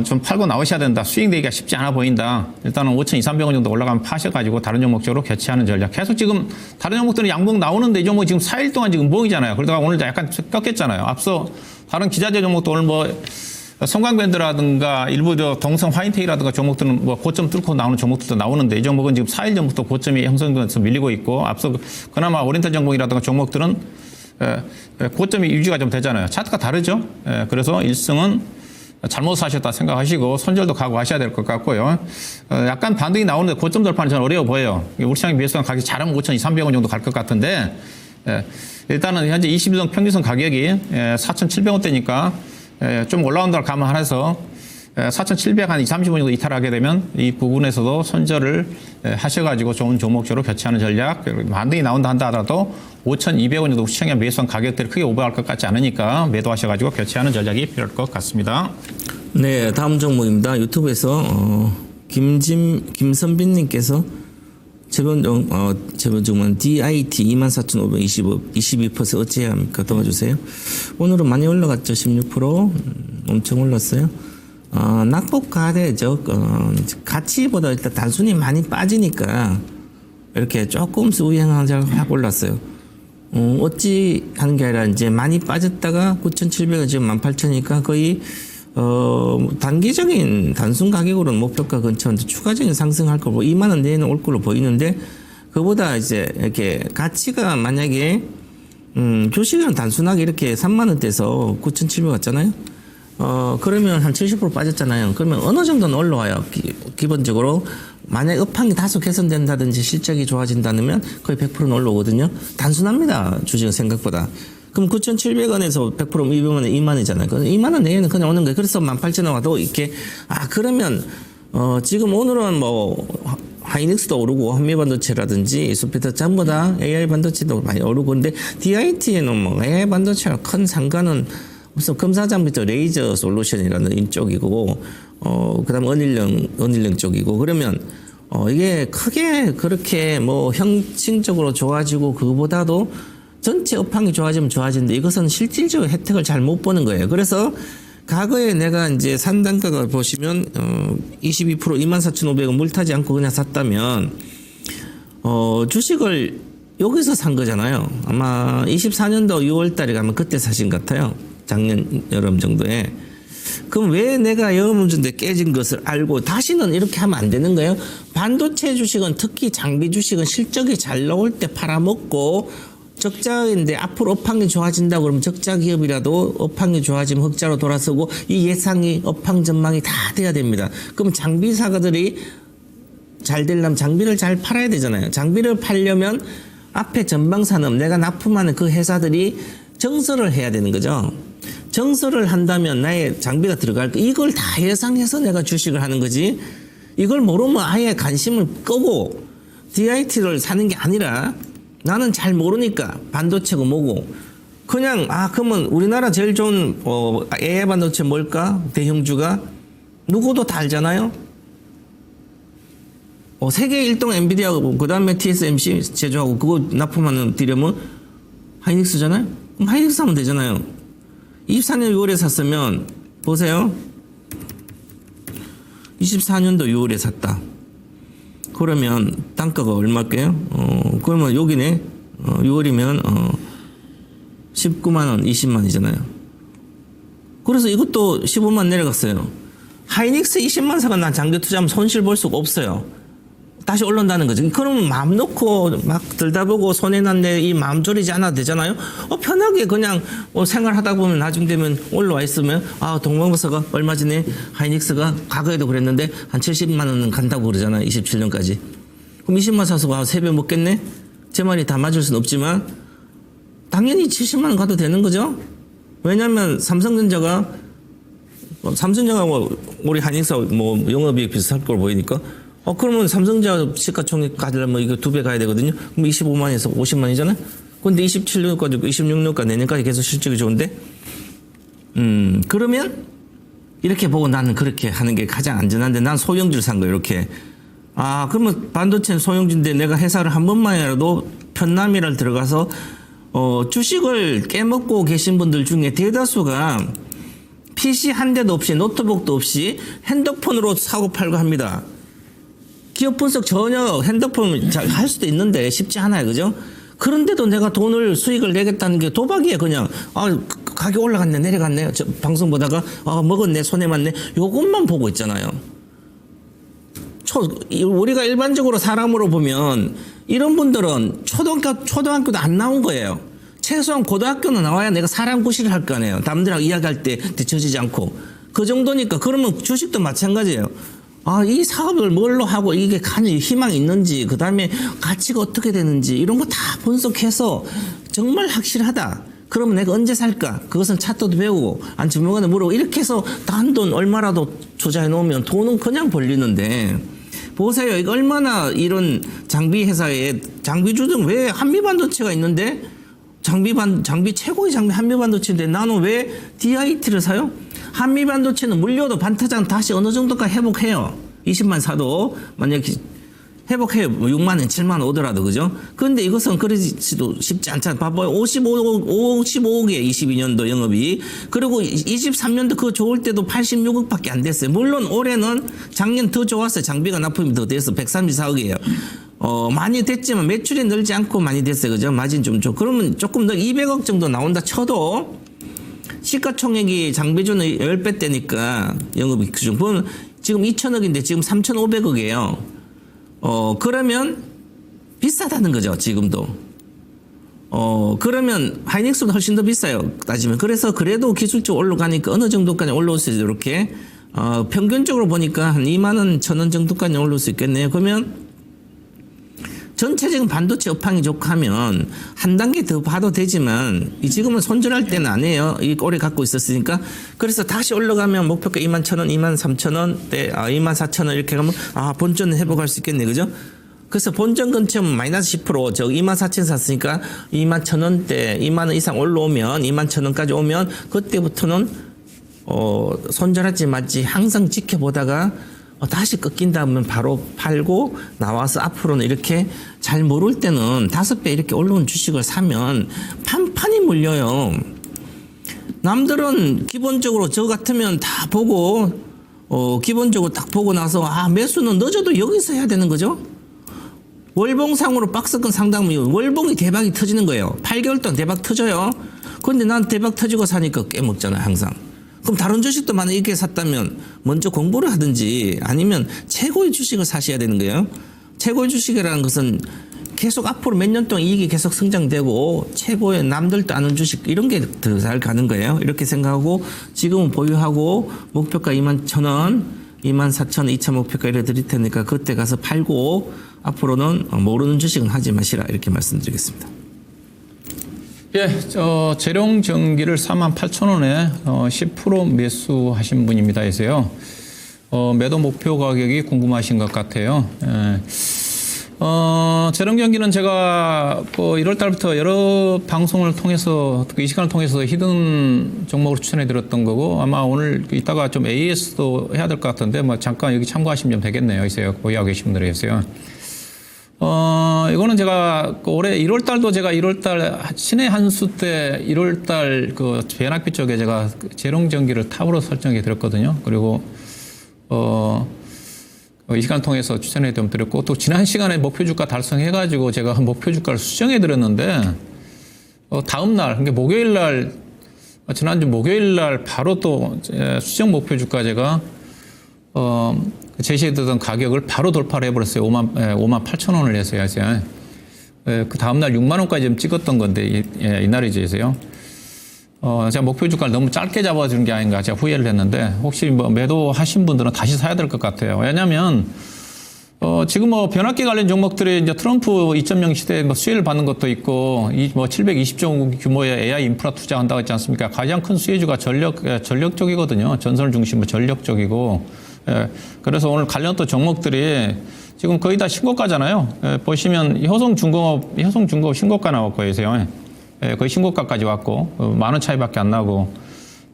좀 팔고 나오셔야 된다. 수익내기가 쉽지 않아 보인다. 일단은 5,200~300원 정도 올라가면 파셔가지고 다른 종목 쪽으로 교체하는 전략. 계속 지금 다른 종목들은 양봉 나오는데 이 종목 지금 4일 동안 지금 봉이잖아요. 그러다가 오늘 약간 꺾였잖아요. 앞서 다른 기자재 종목도 오늘 성광밴드라든가 일부 동성 화이트이라든가 종목들은 고점 뚫고 나오는 종목들도 나오는데 이 종목은 지금 4일 전부터 고점이 형성돼서 밀리고 있고, 앞서 그나마 오리엔탈 전공이라든가 종목들은 고점이 유지가 좀 되잖아요. 차트가 다르죠. 그래서 1승은 잘못 사셨다 생각하시고 손절도 각오하셔야 될 것 같고요. 약간 반등이 나오는데 고점 돌파는 저는 어려워 보여요. 우리 시장의 매수가 가격이 잘하면 5,200~300원 정도 갈 것 같은데, 일단은 현재 21선 평균선 가격이 4,700원대니까 좀 올라온다고 감안해서 4,700 한 20~30원 정도 이탈하게 되면 이 부분에서도 손절을 하셔가지고 좋은 종목으로 교체하는 전략, 반등이 나온다 한다 하더라도 5,200원 정도 시장에 매수한 가격들이 크게 오버할 것 같지 않으니까 매도하셔가지고 교체하는 전략이 필요할 것 같습니다. 네, 다음 종목입니다. 유튜브에서 김선빈님께서 재본종목은 DIT 24,520억 22% 어찌해야 합니까? 도와주세요. 오늘은 많이 올라갔죠. 16% 엄청 올랐어요. 낙폭 가대죠. 가치보다 일단 단순히 많이 빠지니까 이렇게 조금 우행하자 확 올랐어요. 어찌 하는 게 아니라 이제 많이 빠졌다가 9,700원 지금 18,000이니까 거의 단기적인 단순 가격으로는 목표가 근처인데 추가적인 상승할 걸 2만 원 내에는 올 걸로 보이는데, 그보다 이제 이렇게 가치가 만약에 주식은 단순하게 이렇게 3만 원대에서 9,700 왔잖아요. 그러면 한 70% 빠졌잖아요. 그러면 어느 정도는 올라와요. 기본적으로 만약 업황이 다소 개선된다든지 실적이 좋아진다면 거의 100%는 올라오거든요. 단순합니다. 주식은 생각보다. 그럼 9,700원에서 100% 200원에 2만 원이잖아요. 2만 원 내에는 그냥 오는 거예요. 그래서 18,000원 와도 이렇게, 그러면, 지금 오늘은 하이닉스도 오르고, 한미반도체라든지, 소피터 전부 다 AI 반도체도 많이 오르고, 근데 DIT에는 AI 반도체랑 큰 상관은 없어. 검사장비도 레이저 솔루션이라는 인쪽이고, 그 다음 언일령 쪽이고, 그러면, 이게 크게 그렇게 형식적으로 좋아지고, 그거보다도 전체 업황이 좋아지면 좋아지는데 이것은 실질적으로 혜택을 잘 못 보는 거예요. 그래서 과거에 내가 이제 산 단가가 보시면 22% 24,500원 물 타지 않고 그냥 샀다면 주식을 여기서 산 거잖아요. 아마 24년도 6월 달에 가면 그때 사신 것 같아요. 작년 여름 정도에. 그럼 왜 내가 여름운전대 깨진 것을 알고 다시는 이렇게 하면 안 되는 거예요? 반도체 주식은, 특히 장비 주식은 실적이 잘 나올 때 팔아먹고, 적자인데 앞으로 업황이 좋아진다고 그러면 적자 기업이라도 업황이 좋아지면 흑자로 돌아서고, 이 예상이 업황 전망이 다 돼야 됩니다. 그럼 장비사들이 잘 되려면 장비를 잘 팔아야 되잖아요. 장비를 팔려면 앞에 전방산업, 내가 납품하는 그 회사들이 정설을 해야 되는 거죠. 정설을 한다면 나의 장비가 들어갈 거, 이걸 다 예상해서 내가 주식을 하는 거지. 이걸 모르면 아예 관심을 끄고 DIT를 사는 게 아니라, 나는 잘 모르니까 반도체고 뭐고 그냥 그러면 우리나라 제일 좋은 AI 반도체 뭘까? 대형주가 누구도 다 알잖아요. 세계 1등 엔비디아하고 그다음에 TSMC 제조하고 그거 납품하는 디램은 하이닉스잖아요. 그럼 하이닉스 하면 되잖아요. 24년 6월에 샀으면 보세요. 24년도 6월에 샀다. 그러면 단가가 얼마일게요? 그러면 여기네. 6월이면 19만 원, 20만 원이잖아요. 그래서 이것도 15만 내려갔어요. 하이닉스 20만 사가 난 장기 투자하면 손실 볼 수가 없어요. 다시 올라온다는 거죠. 그러면 마음 놓고 막 들다 보고 손해났네 이 마음 졸이지 않아도 되잖아요. 편하게 그냥 생활하다 보면 나중 되면 올라와 있으면 동방버섯가 얼마 전에 하이닉스가 과거에도 그랬는데 한 70만 원은 간다고 그러잖아요. 27년까지. 그럼 20만 사서 3배 먹겠네? 제 말이 다 맞을 수는 없지만 당연히 70만 원 가도 되는 거죠. 왜냐하면 삼성전자가 우리 하이닉스 영업이익 비슷할 걸 보이니까 그러면 삼성전자 시가총액 가지려면 이거 2배 가야 되거든요. 그럼 25만에서 50만이잖아요. 근데 27년까지 26년까지 내년까지 계속 실적이 좋은데 그러면 이렇게 보고 나는 그렇게 하는 게 가장 안전한데 난 소형주를 산 거예요. 이렇게. 그러면 반도체는 소형주인데 내가 회사를 한 번만이라도 편남이라 들어가서 주식을 깨먹고 계신 분들 중에 대다수가 PC 한 대도 없이 노트북도 없이 핸드폰으로 사고 팔고 합니다. 기업 분석 전혀 핸드폰 잘 할 수도 있는데 쉽지 않아요. 그죠? 그런데도 내가 수익을 내겠다는 게 도박이에요. 그냥 가격 올라갔네 내려갔네 방송 보다가 먹었네 손해봤네 요것만 보고 있잖아요. 우리가 일반적으로 사람으로 보면 이런 분들은 초등학교도 안 나온 거예요. 최소한 고등학교는 나와야 내가 사람 구실을 할 거 아니에요. 남들하고 이야기할 때 뒤처지지 않고. 그 정도니까 그러면 주식도 마찬가지예요. 이 사업을 뭘로 하고 이게 간이 희망이 있는지 그다음에 가치가 어떻게 되는지 이런 거 다 분석해서 정말 확실하다. 그러면 내가 언제 살까? 그것은 차트도 배우고 주무관에 물어보고 이렇게 해서 단돈 얼마라도 투자해 놓으면 돈은 그냥 벌리는데 보세요. 이거 얼마나 이런 장비 회사에 장비주등 왜 한미반도체가 있는데 장비 최고의 장비 한미반도체인데 나는 왜 DIT를 사요? 한미반도체는 물려도 반타작 다시 어느 정도까지 회복해요. 20만 사도 만약에 회복해요. 6만 원, 7만 원 오더라도 그죠? 그런데 이것은 그러지도 쉽지 않잖아요. 봐봐요. 55억에 22년도 영업이 그리고 23년도 그거 좋을 때도 86억밖에 안 됐어요. 물론 올해는 작년 더 좋았어요. 장비가 납품이 더 돼서 134억이에요. 많이 됐지만 매출이 늘지 않고 많이 됐어요. 그죠? 마진 좀 그러면 조금 더 200억 정도 나온다 쳐도 시가총액이 장비주는 10배 대니까 영업이익 기준 보면 지금 2천억인데 지금 3,500억이에요. 그러면 비싸다는 거죠. 지금도. 그러면 하이닉스보다 훨씬 더 비싸요. 따지면. 그래서 그래도 기술적으로 올라가니까 어느 정도까지 올라올 수 있어요. 이렇게. 평균적으로 보니까 한 2만 원, 1,000원 정도까지 올라올 수 있겠네요. 그러면 전체적인 반도체 업황이 좋고 하면 한 단계 더 봐도 되지만 지금은 손절할 때는 아니에요. 이 오래 갖고 있었으니까. 그래서 다시 올라가면 목표가 21,000원, 23,000원대, 24,000원 이렇게 가면 본전은 회복할 수 있겠네. 그죠? 그래서 본전 근처면 마이너스 10% 24,000원 샀으니까 21,000원대 2만 원 이상 올라오면 21,000원까지 오면 그때부터는 손절하지 말지 항상 지켜보다가 다시 꺾인다 하면 바로 팔고 나와서 앞으로는 이렇게 잘 모를 때는 5배 이렇게 올라온 주식을 사면 판판이 물려요. 남들은 기본적으로 저 같으면 다 보고 기본적으로 딱 보고 나서 매수는 늦어도 여기서 해야 되는 거죠. 월봉상으로 박스권 상당히 월봉이 대박이 터지는 거예요. 8개월 동안 대박 터져요. 그런데 난 대박 터지고 사니까 깨먹잖아요. 항상. 그럼 다른 주식도 만약 이렇게 샀다면 먼저 공부를 하든지 아니면 최고의 주식을 사셔야 되는 거예요. 최고의 주식이라는 것은 계속 앞으로 몇 년 동안 이익이 계속 성장되고 최고의 남들도 아는 주식 이런 게 더 잘 가는 거예요. 이렇게 생각하고 지금은 보유하고 목표가 21,000원, 24,000원, 2차 목표가 이래 드릴 테니까 그때 가서 팔고 앞으로는 모르는 주식은 하지 마시라 이렇게 말씀드리겠습니다. 예, 재룡 전기를 48,000원에 10% 매수하신 분입니다. 해서요. 매도 목표 가격이 궁금하신 것 같아요. 재롱 경기는 제가 1월 달부터 여러 방송을 통해서 이 시간을 통해서 히든 종목으로 추천해 드렸던 거고 아마 오늘 이따가 좀 AS도 해야 될 것 같은데 뭐 잠깐 여기 참고하시면 좀 되겠네요. 여기서 보유하고 계신 분들이 계세요. 이거는 제가 올해 1월 달도 제가 1월 달 신의 한수 때 1월 달 그 변압기 쪽에 제가 재롱 전기를 탑으로 설정해 드렸거든요. 그리고 이 시간 통해서 추천해 좀 드렸고 또 지난 시간에 목표 주가 달성해 가지고 제가 목표 주가를 수정해 드렸는데 다음 날 그러니까 목요일 날 지난주 목요일 날 바로 또 수정 목표 주가 제가 제시해드던 가격을 바로 돌파를 해버렸어요. 5만 8천 원을 해서요. 그 다음날 6만 원까지 좀 찍었던 건데, 이날이지에서요. 제가 목표 주가를 너무 짧게 잡아주는 게 아닌가 제가 후회를 했는데, 혹시 뭐 매도하신 분들은 다시 사야 될 것 같아요. 왜냐면, 지금 뭐 변압기 관련 종목들이 이제 트럼프 2.0 시대에 뭐 수혜를 받는 것도 있고, 뭐 720조 규모의 AI 인프라 투자한다고 했지 않습니까? 가장 큰 수혜주가 전력 쪽이거든요. 전선을 중심으로 전력 쪽이고, 그래서 오늘 관련 또 종목들이 지금 거의 다 신고가잖아요. 보시면 효성중공업 신고가 나왔고요. 거의 신고가까지 왔고, 10,000원 차이밖에 안 나고,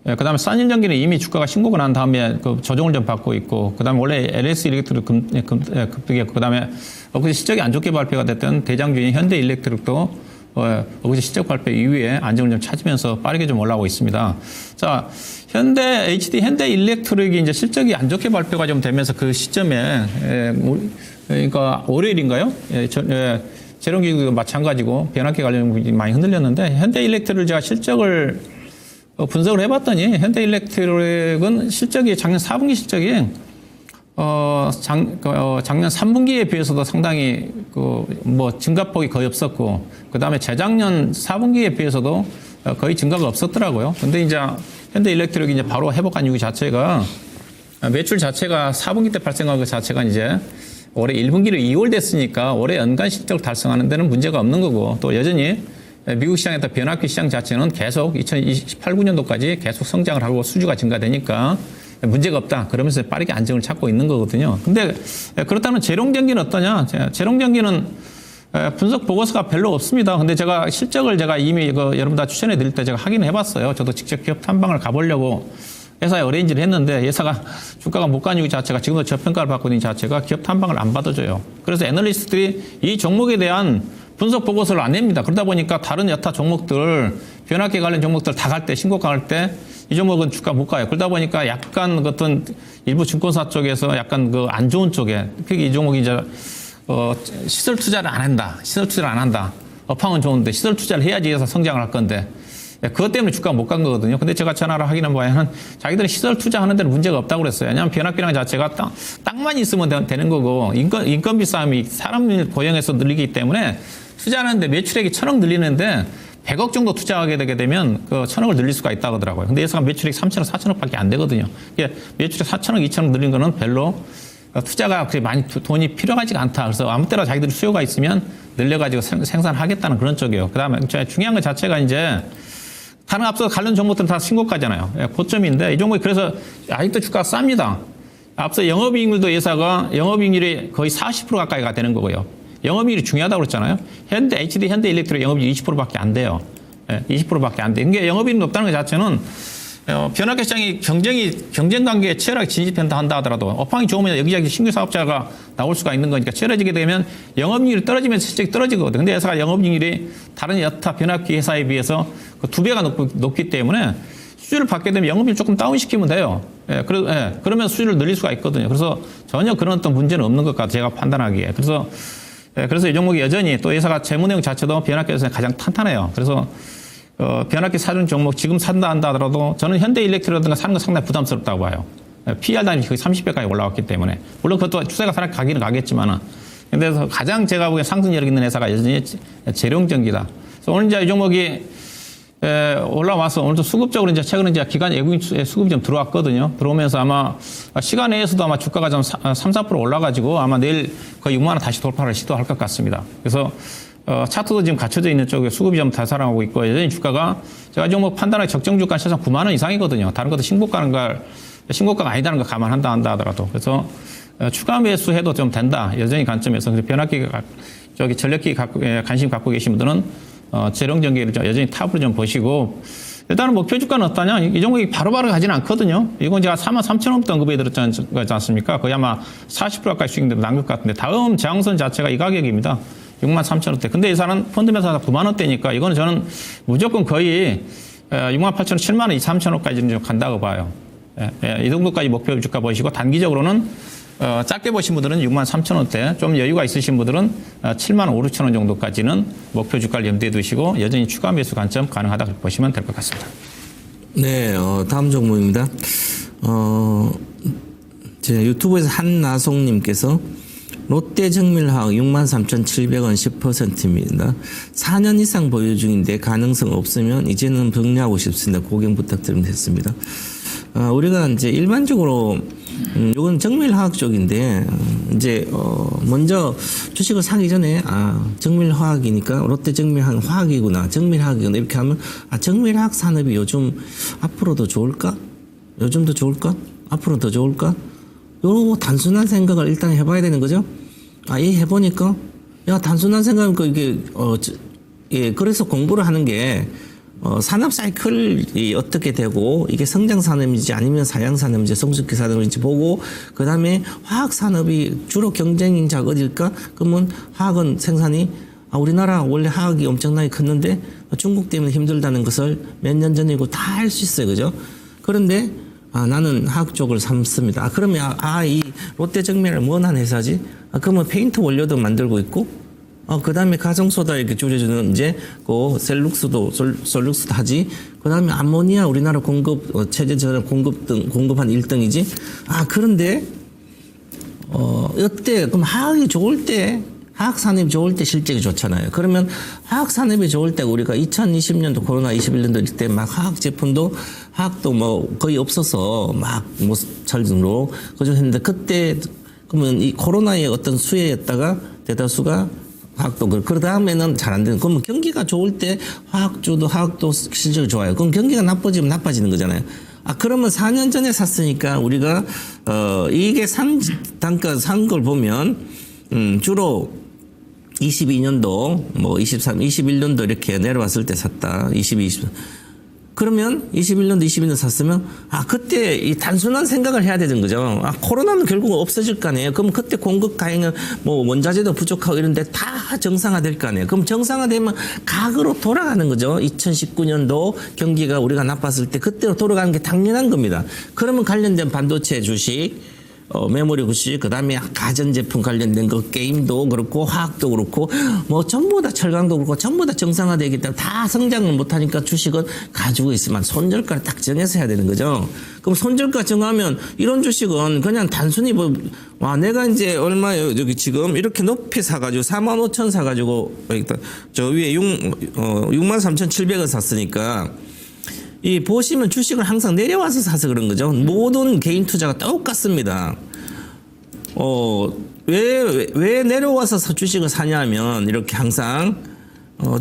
그 다음에 싼일전기는 이미 주가가 신고가 난 다음에 그 조정을 좀 받고 있고, 그 다음에 원래 LS 일렉트릭 급등했고, 그 다음에 엊그제 실적이 안 좋게 발표가 됐던 대장주인 현대 일렉트릭도 엊그제 실적 발표 이후에 안정을 좀 찾으면서 빠르게 좀 올라오고 있습니다. 자, 현대 일렉트릭이 이제 실적이 안 좋게 발표가 좀 되면서 그 시점에, 그러니까 월요일인가요? 재롱기도 마찬가지고 변압기 관련 많이 흔들렸는데 현대 일렉트릭을 제가 실적을 분석을 해봤더니 현대 일렉트릭은 실적이 작년 4분기 실적이 작년 3분기에 비해서도 상당히 뭐 증가폭이 거의 없었고 그 다음에 재작년 4분기에 비해서도 거의 증가가 없었더라고요. 근데 이제 현대 일렉트릭이 이제 바로 회복한 이유 자체가 매출 자체가 4분기 때 발생한 것 자체가 이제 올해 1분기를 2월 됐으니까 올해 연간 실적을 달성하는 데는 문제가 없는 거고 또 여전히 미국 시장에서 변압기 시장 자체는 계속 2028, 9년도까지 계속 성장을 하고 수주가 증가되니까 문제가 없다. 그러면서 빠르게 안정을 찾고 있는 거거든요. 근데 그렇다면 재롱전기는 어떠냐? 재롱전기는 분석 보고서가 별로 없습니다. 근데 제가 실적을 제가 이미 여러분 다 추천해 드릴 때 제가 확인을 해봤어요. 저도 직접 기업 탐방을 가보려고 회사에 어레인지를 했는데 회사가 주가가 못 간 이유 자체가 지금도 저평가를 받고 있는 자체가 기업 탐방을 안 받아줘요. 그래서 애널리스트들이 이 종목에 대한 분석 보고서를 안 냅니다. 그러다 보니까 다른 여타 종목들, 변압기 관련 종목들 다 갈 때, 신고가 갈 때 이 종목은 주가 못 가요. 그러다 보니까 약간 어떤 일부 증권사 쪽에서 약간 그 안 좋은 쪽에 특히 이 종목이 이제 시설 투자를 안 한다. 시설 투자를 안 한다. 업황은 좋은데 시설 투자를 해야지 해서 성장을 할 건데 그것 때문에 주가가 못 간 거거든요. 근데 제가 전화를 확인한 바에는 자기들이 시설 투자하는 데는 문제가 없다고 그랬어요. 왜냐하면 변압기량 자체가 땅만 있으면 되는 거고 인건비 싸움이 사람 고용해서 늘리기 때문에 투자하는데 매출액이 1,000억 늘리는데 100억 정도 투자하게 되게 되면 그 1,000억을 늘릴 수가 있다고 하더라고요. 근데 예상한 매출액이 3,000억, 4,000억밖에 안 되거든요. 매출액 4,000억, 2,000억 늘린 거는 별로 투자가 그렇게 많이 돈이 필요하지가 않다. 그래서 아무 때나 자기들이 수요가 있으면 늘려가지고 생산하겠다는 그런 쪽이에요. 그 다음에 중요한 것 자체가 이제 다른 앞서 관련 종목들은 다 신고가잖아요. 고점인데 이 종목이 그래서 아직도 주가가 쌉니다. 앞서 영업이익률도 회사가 영업이익률이 거의 40% 가까이가 되는 거고요. 영업이익률이 중요하다고 그랬잖아요. HD, 현대 일렉트릭 영업이익 20%밖에 안 돼요. 20%밖에 안 돼. 그러니까 영업이익이 높다는 것 자체는 변압기 시장이 경쟁 관계에 치열하게 진입한다 한다 하더라도 업황이 좋으면 여기저기 신규 사업자가 나올 수가 있는 거니까 치열해지게 되면 영업이익률이 떨어지면서 실적이 떨어지거든요. 근데 회사가 영업이익률이 다른 여타 변압기 회사에 비해서 그 2배가 높기 때문에 수주를 받게 되면 영업이익 조금 다운시키면 돼요. 그러면 수주를 늘릴 수가 있거든요. 그래서 전혀 그런 어떤 문제는 없는 것 같아요. 제가 판단하기에. 그래서 이 종목이 여전히 또 회사가 재무 내용 자체도 변압기에서 가장 탄탄해요. 그래서 변압기 사는 종목 지금 산다 한다 하더라도 저는 현대 일렉트릭이라든가 사는 건 상당히 부담스럽다고 봐요. PER 단위 거의 30배까지 올라왔기 때문에. 물론 그것도 추세가 살아 가기는 가겠지만은. 근데 가장 제가 보기엔 상승력 있는 회사가 여전히 재룡전기다. 그래서 오늘 이제 이 종목이 올라와서 오늘도 수급적으로 이제 최근에 이제 기관 외국인 수급이 좀 들어왔거든요. 들어오면서 아마 시간 내에서도 아마 주가가 좀 3, 4% 올라가지고 아마 내일 거의 6만 원 다시 돌파를 시도할 것 같습니다. 그래서 차트도 지금 갖춰져 있는 쪽에 수급이 좀 달성하고 있고 여전히 주가가 제가 종목 판단하기 적정 주가 최소한 9만 원 이상이거든요. 다른 것도 신고가가 아니다는 거 감안한다 하더라도. 그래서 추가 매수해도 좀 된다. 여전히 관점에서 변압기 저기 전력기 관심 갖고 계신 분들은 재룡전기를 여전히 탑으로 좀 보시고 일단은 목표 주가는 어떠냐? 이 종목이 바로바로 가지는 않거든요. 이건 제가 43,000원 등급에 들었지 않습니까? 거의 아마 40% 가까이 수익률 난 것 같은데 다음 저항선 자체가 이 가격입니다. 63,000원대. 근데 이 사람 펀드 매수가 9만원대니까 이거는 저는 무조건 거의 68,000원, 7만원, 23,000원까지는 좀 간다고 봐요. 이 정도까지 목표 주가 보시고 단기적으로는 작게 보신 분들은 63,000원대, 좀 여유가 있으신 분들은 75,000원 정도까지는 목표 주가를 염두에 두시고 여전히 추가 매수 관점 가능하다 그렇게 보시면 될 것 같습니다. 네, 다음 종목입니다. 제 유튜브에서 한나송님께서 롯데정밀화학 63,700원 10%입니다. 4년 이상 보유 중인데 가능성 없으면 이제는 정리하고 싶습니다. 고객 부탁드리면 됐습니다. 우리가 이제 일반적으로 이건 정밀화학 쪽인데 이제 먼저 주식을 사기 전에 정밀화학이니까 롯데정밀화학 화학이구나 정밀화학이구나 이렇게 하면 정밀화학 산업이 요즘 앞으로도 좋을까? 요즘도 좋을까? 앞으로 더 좋을까? 요 단순한 생각을 일단 해봐야 되는 거죠. 이 해보니까 야 단순한 생각이니까 이게 그래서 공부를 하는 게 산업 사이클이 어떻게 되고 이게 성장 산업인지 아니면 사양 산업인지 성숙기 산업인지 보고 그다음에 화학 산업이 주로 경쟁인 자가 어딜까? 그러면 화학은 생산이 우리나라 원래 화학이 엄청나게 컸는데 중국 때문에 힘들다는 것을 몇 년 전이고 다 알 수 있어요, 그죠? 그런데 나는 화학 쪽을 삼습니다. 그러면 이 롯데정밀을 뭐한 회사지? 그러면 페인트 원료도 만들고 있고 그 다음에 가정소다 이렇게 줄여주는 이제 솔룩스도 하지. 그 다음에 암모니아 우리나라 공급 체제적으로 공급한 1등이지. 그런데 이때 그럼 화학이 좋을 때 화학 산업이 좋을 때 실적이 좋잖아요. 그러면 화학 산업이 좋을 때 우리가 2020년도 코로나 21년도 이때 막 화학 제품도 화학도 뭐 거의 없어서 막 뭐 찰정으로 그저 했는데 그때 그러면 이 코로나의 어떤 수혜였다가 대다수가 화학도 그 다음에는 잘 안 되는. 그러면 경기가 좋을 때 화학도 실적이 좋아요. 그럼 경기가 나빠지면 나빠지는 거잖아요. 그러면 4년 전에 샀으니까 우리가 이게 단가 산 걸 보면 주로 22년도 뭐 21년도 이렇게 내려왔을 때 샀다. 20. 그러면 21년도 22년 샀으면 그때 이 단순한 생각을 해야 되는 거죠. 코로나는 결국 없어질 거 아니에요. 그럼 그때 공급 가행은 뭐 원자재도 부족하고 이런데 다 정상화될 거 아니에요. 그럼 정상화되면 각으로 돌아가는 거죠. 2019년도 경기가 우리가 나빴을 때 그때로 돌아가는 게 당연한 겁니다. 그러면 관련된 반도체 주식 메모리 주식, 그 다음에 가전제품 관련된 거, 게임도 그렇고, 화학도 그렇고, 뭐 전부 다 철강도 그렇고, 전부 다 정상화되기 때문에 다 성장을 못하니까 주식은 가지고 있으면 손절가를 딱 정해서 해야 되는 거죠. 그럼 손절가 정하면 이런 주식은 그냥 단순히 내가 이제 얼마예요? 여기 지금 이렇게 높이 사가지고 45,000 사가지고, 저 위에 63,700원 샀으니까, 보시면 주식을 항상 내려와서 사서 그런 거죠. 모든 개인 투자가 똑같습니다. 왜 내려와서 주식을 사냐면, 이렇게 항상,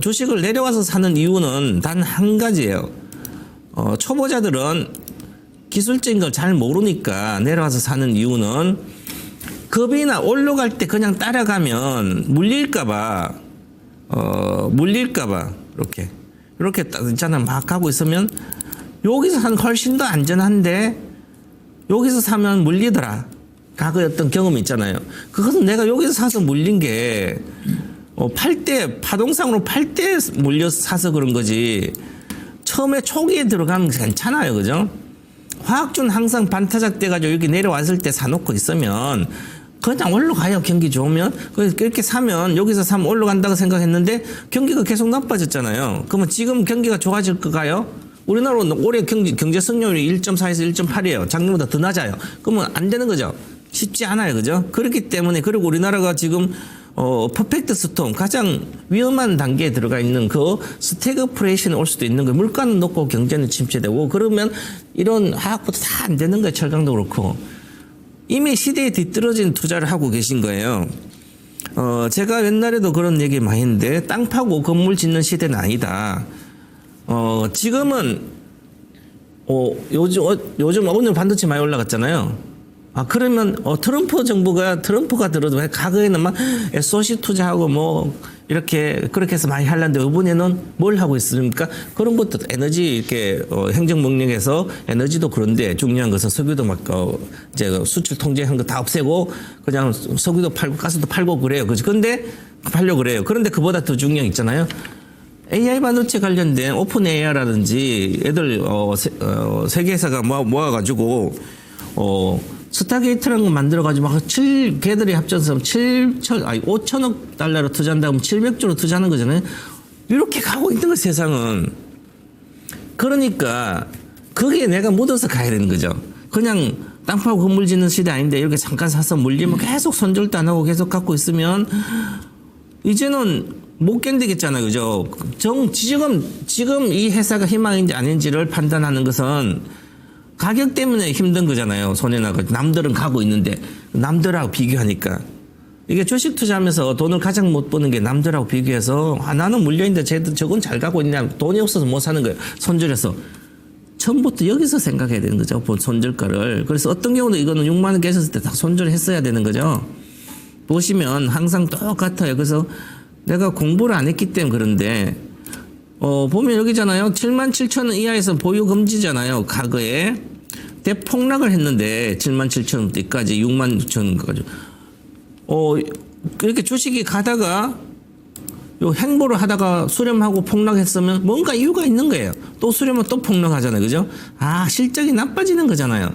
주식을 내려와서 사는 이유는 단 한 가지예요. 초보자들은 기술적인 걸 잘 모르니까 내려와서 사는 이유는 급이나 올라갈 때 그냥 따라가면 물릴까봐, 이렇게 있잖아 막 가고 있으면 여기서 사면 훨씬 더 안전한데 여기서 사면 물리더라. 과거에 어떤 경험이 있잖아요. 그것은 내가 여기서 사서 물린 게 파동상으로 팔 때 물려서 사서 그런 거지. 처음에 초기에 들어가면 괜찮아요. 그죠? 화학주는 항상 반타작 돼가지고 여기 내려왔을 때 사놓고 있으면 그냥 올라가요. 경기 좋으면. 그렇게 사면 여기서 사면 올라간다고 생각했는데 경기가 계속 나빠졌잖아요. 그러면 지금 경기가 좋아질 거가요? 우리나라는 올해 경제 성장률이 1.4에서 1.8이에요. 작년보다 더 낮아요. 그러면 안 되는 거죠. 쉽지 않아요. 그죠? 그렇기 때문에 그리고 우리나라가 지금 퍼펙트 스톰 가장 위험한 단계에 들어가 있는 그 스태그플레이션이 올 수도 있는 거예요. 물가는 높고 경제는 침체되고 그러면 이런 화학부터 다 안 되는 거예요. 철강도 그렇고. 이미 시대에 뒤떨어진 투자를 하고 계신 거예요. 제가 옛날에도 그런 얘기 많이 했는데 땅 파고 건물 짓는 시대는 아니다. 지금은 요즘 오늘 반도체 많이 올라갔잖아요. 그러면 트럼프가 들어도 과거에는 막 SOC 투자하고 뭐 이렇게 그렇게 해서 많이 하려는데 이번에는 뭘 하고 있습니까? 그런 것도 에너지 이렇게 행정 명령에서 에너지도 그런데 중요한 것은 석유도 막 이제 수출 통제한 거 다 없애고 그냥 석유도 팔고 가스도 팔고 그래요. 근데 팔려고 그래요. 그런데 그보다 더 중요한 게 있잖아요. AI 반도체 관련된 오픈 AI라든지 애들 세계 회사가 모아가지고 스타게이트라는 거 만들어가지고 걔들이 합쳐서 5천억 달러로 투자한다고 하면 700조로 투자하는 거잖아요. 이렇게 가고 있는 거 세상은. 그러니까 거기에 내가 묻어서 가야 되는 거죠. 그냥 땅 파고 건물 짓는 시대 아닌데 이렇게 잠깐 사서 물리면 계속 손절도 안 하고 계속 갖고 있으면 이제는 못 견디겠잖아요. 그죠? 지금 이 회사가 희망인지 아닌지를 판단하는 것은 가격 때문에 힘든 거잖아요. 손해나고 남들은 가고 있는데 남들하고 비교하니까 이게 주식 투자하면서 돈을 가장 못 버는 게 남들하고 비교해서 나는 물려있는데 저건 잘 가고 있냐 돈이 없어서 못 사는 거예요. 손절해서 처음부터 여기서 생각해야 되는 거죠. 손절가를. 그래서 어떤 경우는 이거는 6만 원 깨졌을 때 다 손절했어야 되는 거죠. 보시면 항상 똑같아요. 그래서 내가 공부를 안 했기 때문에 그런데 보면 여기잖아요. 77,000원 이하에서 보유 금지잖아요. 과거에 대폭락을 했는데 77,000원대까지 66,000원까지 이렇게 주식이 가다가 요 행보를 하다가 수렴하고 폭락했으면 뭔가 이유가 있는 거예요. 또 수렴하면 또 폭락하잖아요. 그죠? 실적이 나빠지는 거잖아요.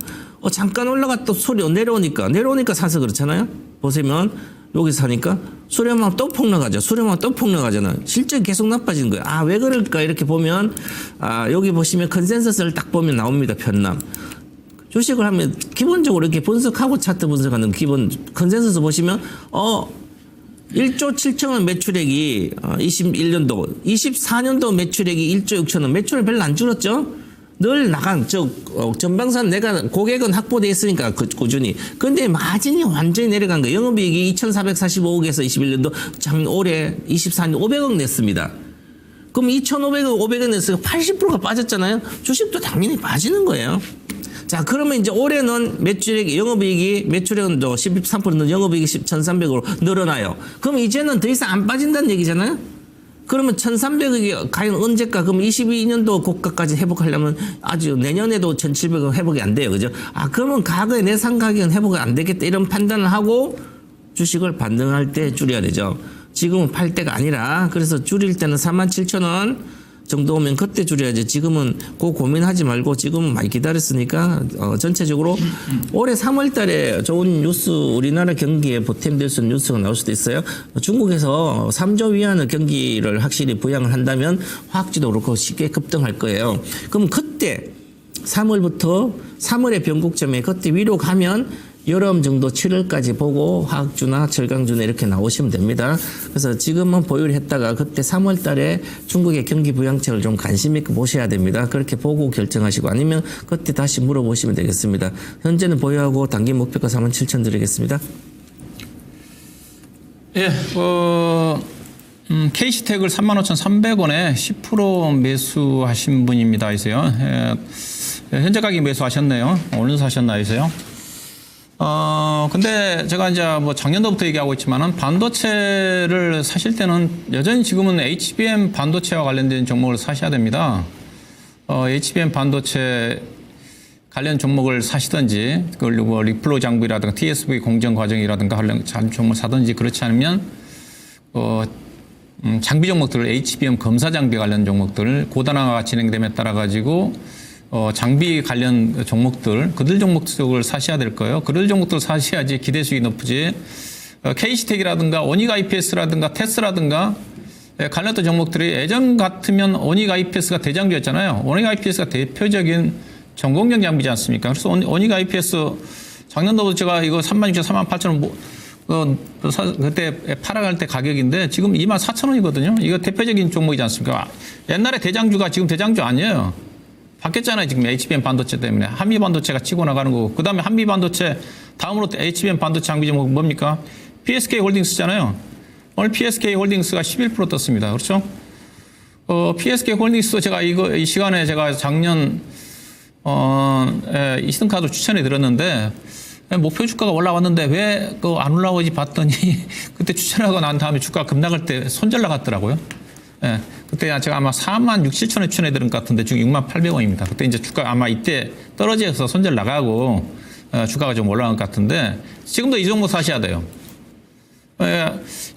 잠깐 올라갔다 내려오니까 사서 그렇잖아요. 보시면 여기 사니까 수렴하면 또 폭락하죠. 수렴하면 또 폭락하잖아요. 실적이 계속 나빠지는 거예요. 왜 그럴까? 이렇게 보면 여기 보시면 컨센서스를 딱 보면 나옵니다. 편남. 주식을 하면 기본적으로 이렇게 분석하고 차트 분석하는 기본 컨센서스 보시면 1조 7천원 매출액이 21년도 24년도 매출액이 1조 6천원 매출을 별로 안 줄었죠. 늘 나간 전방산 내가 고객은 확보돼 있으니까 꾸준히. 근데 마진이 완전히 내려간 거예요. 영업이익이 2,445억에서 21년도 올해 24년 500억 냈습니다. 그럼 2,500억 500억 냈으니까 80%가 빠졌잖아요. 주식도 당연히 빠지는 거예요. 자, 그러면 이제 올해는 영업이익이 매출액은 13%는 영업이익이 1,300으로 늘어나요. 그럼 이제는 더 이상 안 빠진다는 얘기잖아요. 그러면 1,300억이 과연 언제까? 그럼 22년도 고가까지 회복하려면 아주 내년에도 1,700억 회복이 안 돼요. 그죠? 그러면 과거의 내상 가격은 회복이 안 되겠다. 이런 판단을 하고 주식을 반등할 때 줄여야 되죠. 지금은 팔 때가 아니라 그래서 줄일 때는 47,000원 정도 오면 그때 줄여야지. 지금은 고민하지 말고 지금은 많이 기다렸으니까 전체적으로 올해 3월 달에 좋은 뉴스 우리나라 경기에 보탬될 수 있는 뉴스가 나올 수도 있어요. 중국에서 3조 위안의 경기를 확실히 부양을 한다면 화학지도 그렇고 쉽게 급등할 거예요. 그럼 그때 3월부터 3월의 변곡점에 그때 위로 가면 여름 정도 7월까지 보고 화학주나 철강주나 이렇게 나오시면 됩니다. 그래서 지금은 보유를 했다가 그때 3월 달에 중국의 경기 부양책을 좀 관심 있게 보셔야 됩니다. 그렇게 보고 결정하시고 아니면 그때 다시 물어보시면 되겠습니다. 현재는 보유하고 단기 목표가 47,000 드리겠습니다. 예, KC텍을 35,300원에 10% 매수하신 분입니다. 이세요. 현재 가격 매수하셨네요. 오늘 사셨나 이세요? 근데 제가 이제 작년도부터 얘기하고 있지만은 반도체를 사실 때는 여전히 지금은 HBM 반도체와 관련된 종목을 사셔야 됩니다. HBM 반도체 관련 종목을 사시든지, 그리고 리플로 장비라든가 TSV 공정 과정이라든가 관련 종목을 사든지 그렇지 않으면, 장비 종목들을 HBM 검사 장비 관련 종목들을 고단화가 진행됨에 따라 가지고 장비 관련 종목들, 그들 종목들을 사셔야 될 거예요. 그들 종목들 사셔야지 기대 수익이 높지. KC텍이라든가 오닉 IPS라든가 테스라든가 관련된 종목들이 예전 같으면 오닉 IPS가 대장주였잖아요. 오닉 IPS가 대표적인 전공정 장비지 않습니까? 그래서 오닉 IPS 작년도부터 제가 이거 36,000원, 38,000원 그때 팔아갈 때 가격인데 지금 24,000원이거든요. 이거 대표적인 종목이지 않습니까? 옛날에 대장주가 지금 대장주 아니에요. 바뀌었잖아요. 지금 HBM 반도체 때문에. 한미 반도체가 치고 나가는 거고. 그 다음에 한미 반도체 다음으로 HBM 반도체 장비 종목 뭡니까? PSK 홀딩스잖아요. 오늘 PSK 홀딩스가 11% 떴습니다. 그렇죠? PSK 홀딩스 제가 이 시간에 제가 작년, 이스턴카드 추천해 드렸는데, 목표 주가가 올라왔는데 왜 그 안 올라오지 봤더니 그때 추천하고 난 다음에 주가가 급락할 때 손절 나갔더라고요. 예, 그때 제가 아마 4만 6, 7천에 추천해 드린 것 같은데 지금 6만 800원입니다. 그때 이제 주가 아마 이때 떨어져서 손절 나가고 주가가 좀 올라간 것 같은데 지금도 이 종목 사셔야 돼요.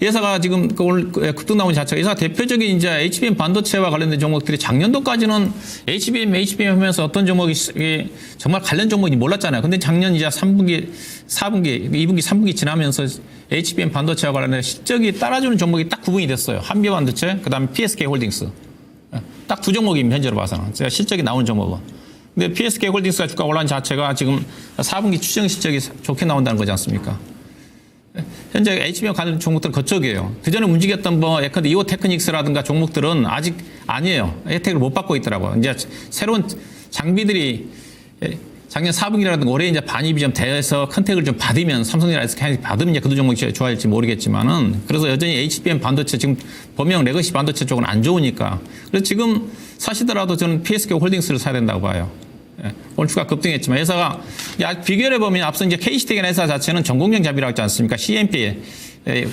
예사가 지금 오늘 급등 나온 자체가 예사 대표적인 이제 HBM 반도체와 관련된 종목들이 작년도까지는 HBM 하면서 어떤 종목이 정말 관련 종목인지 몰랐잖아요. 근데 작년 이제 3분기, 4분기, 2분기, 3분기 지나면서 HBM 반도체와 관련된 실적이 따라주는 종목이 딱 구분이 됐어요. 한미 반도체, 그 다음에 PSK 홀딩스. 딱 두 종목입니다. 현재로 봐서는. 제가 실적이 나오는 종목은. 근데 PSK 홀딩스가 주가 올라온 자체가 지금 4분기 추정 실적이 좋게 나온다는 거지 않습니까? 현재 HBM 관련 종목들은 그쪽이에요. 그전에 움직였던 뭐 에커드 이오 테크닉스라든가 종목들은 아직 아니에요. 혜택을 못 받고 있더라고요. 이제 새로운 장비들이 작년 4분기라든가 올해 이제 반입이 좀 돼서 컨택을 좀 받으면 삼성이나 SK 받으면 이제 그 종목이 좋아질지 모르겠지만은 그래서 여전히 HBM 반도체 지금 범용 레거시 반도체 쪽은 안 좋으니까 그래서 지금 사시더라도 저는 PSK 홀딩스를 사야 된다고 봐요. 오늘 주가 급등했지만 회사가 비교해 보면 앞서 이제 KC텍이나 회사 자체는 전공정 잡이라고 했지 않습니까? CMP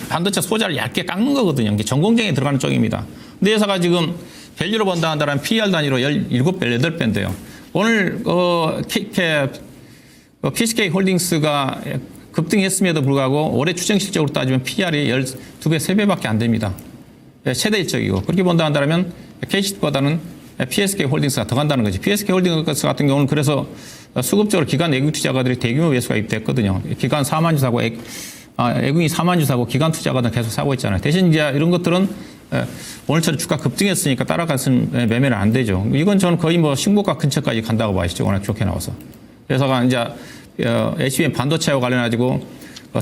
반도체 소자를 얇게 깎는 거거든요. 이게 전공정에 들어가는 쪽입니다. 근데 회사가 지금 밸류로 본다 한다면 PER 단위로 17배, 8배인데요. 오늘 PSK 홀딩스가 급등했음에도 불구하고 올해 추정 실적으로 따지면 PER이 12배, 3배밖에 안 됩니다. 최대 일적이고 그렇게 본다 한다면 KC텍보다는 PSK 홀딩스가 더 간다는 거지. PSK 홀딩스 같은 경우는 그래서 수급적으로 기관 외국 투자가들이 대규모 매수가 입됐거든요. 기관 4만 주 사고 외국인이 4만 주 사고 기관 투자가들 계속 사고 있잖아요. 대신 이제 이런 것들은 오늘처럼 주가 급등했으니까 따라가서는 매매는 안 되죠. 이건 저는 거의 뭐 신고가 근처까지 간다고 봐야죠. 워낙 좋게 나와서. 그래서 이제 HBM 반도체와 관련해가지고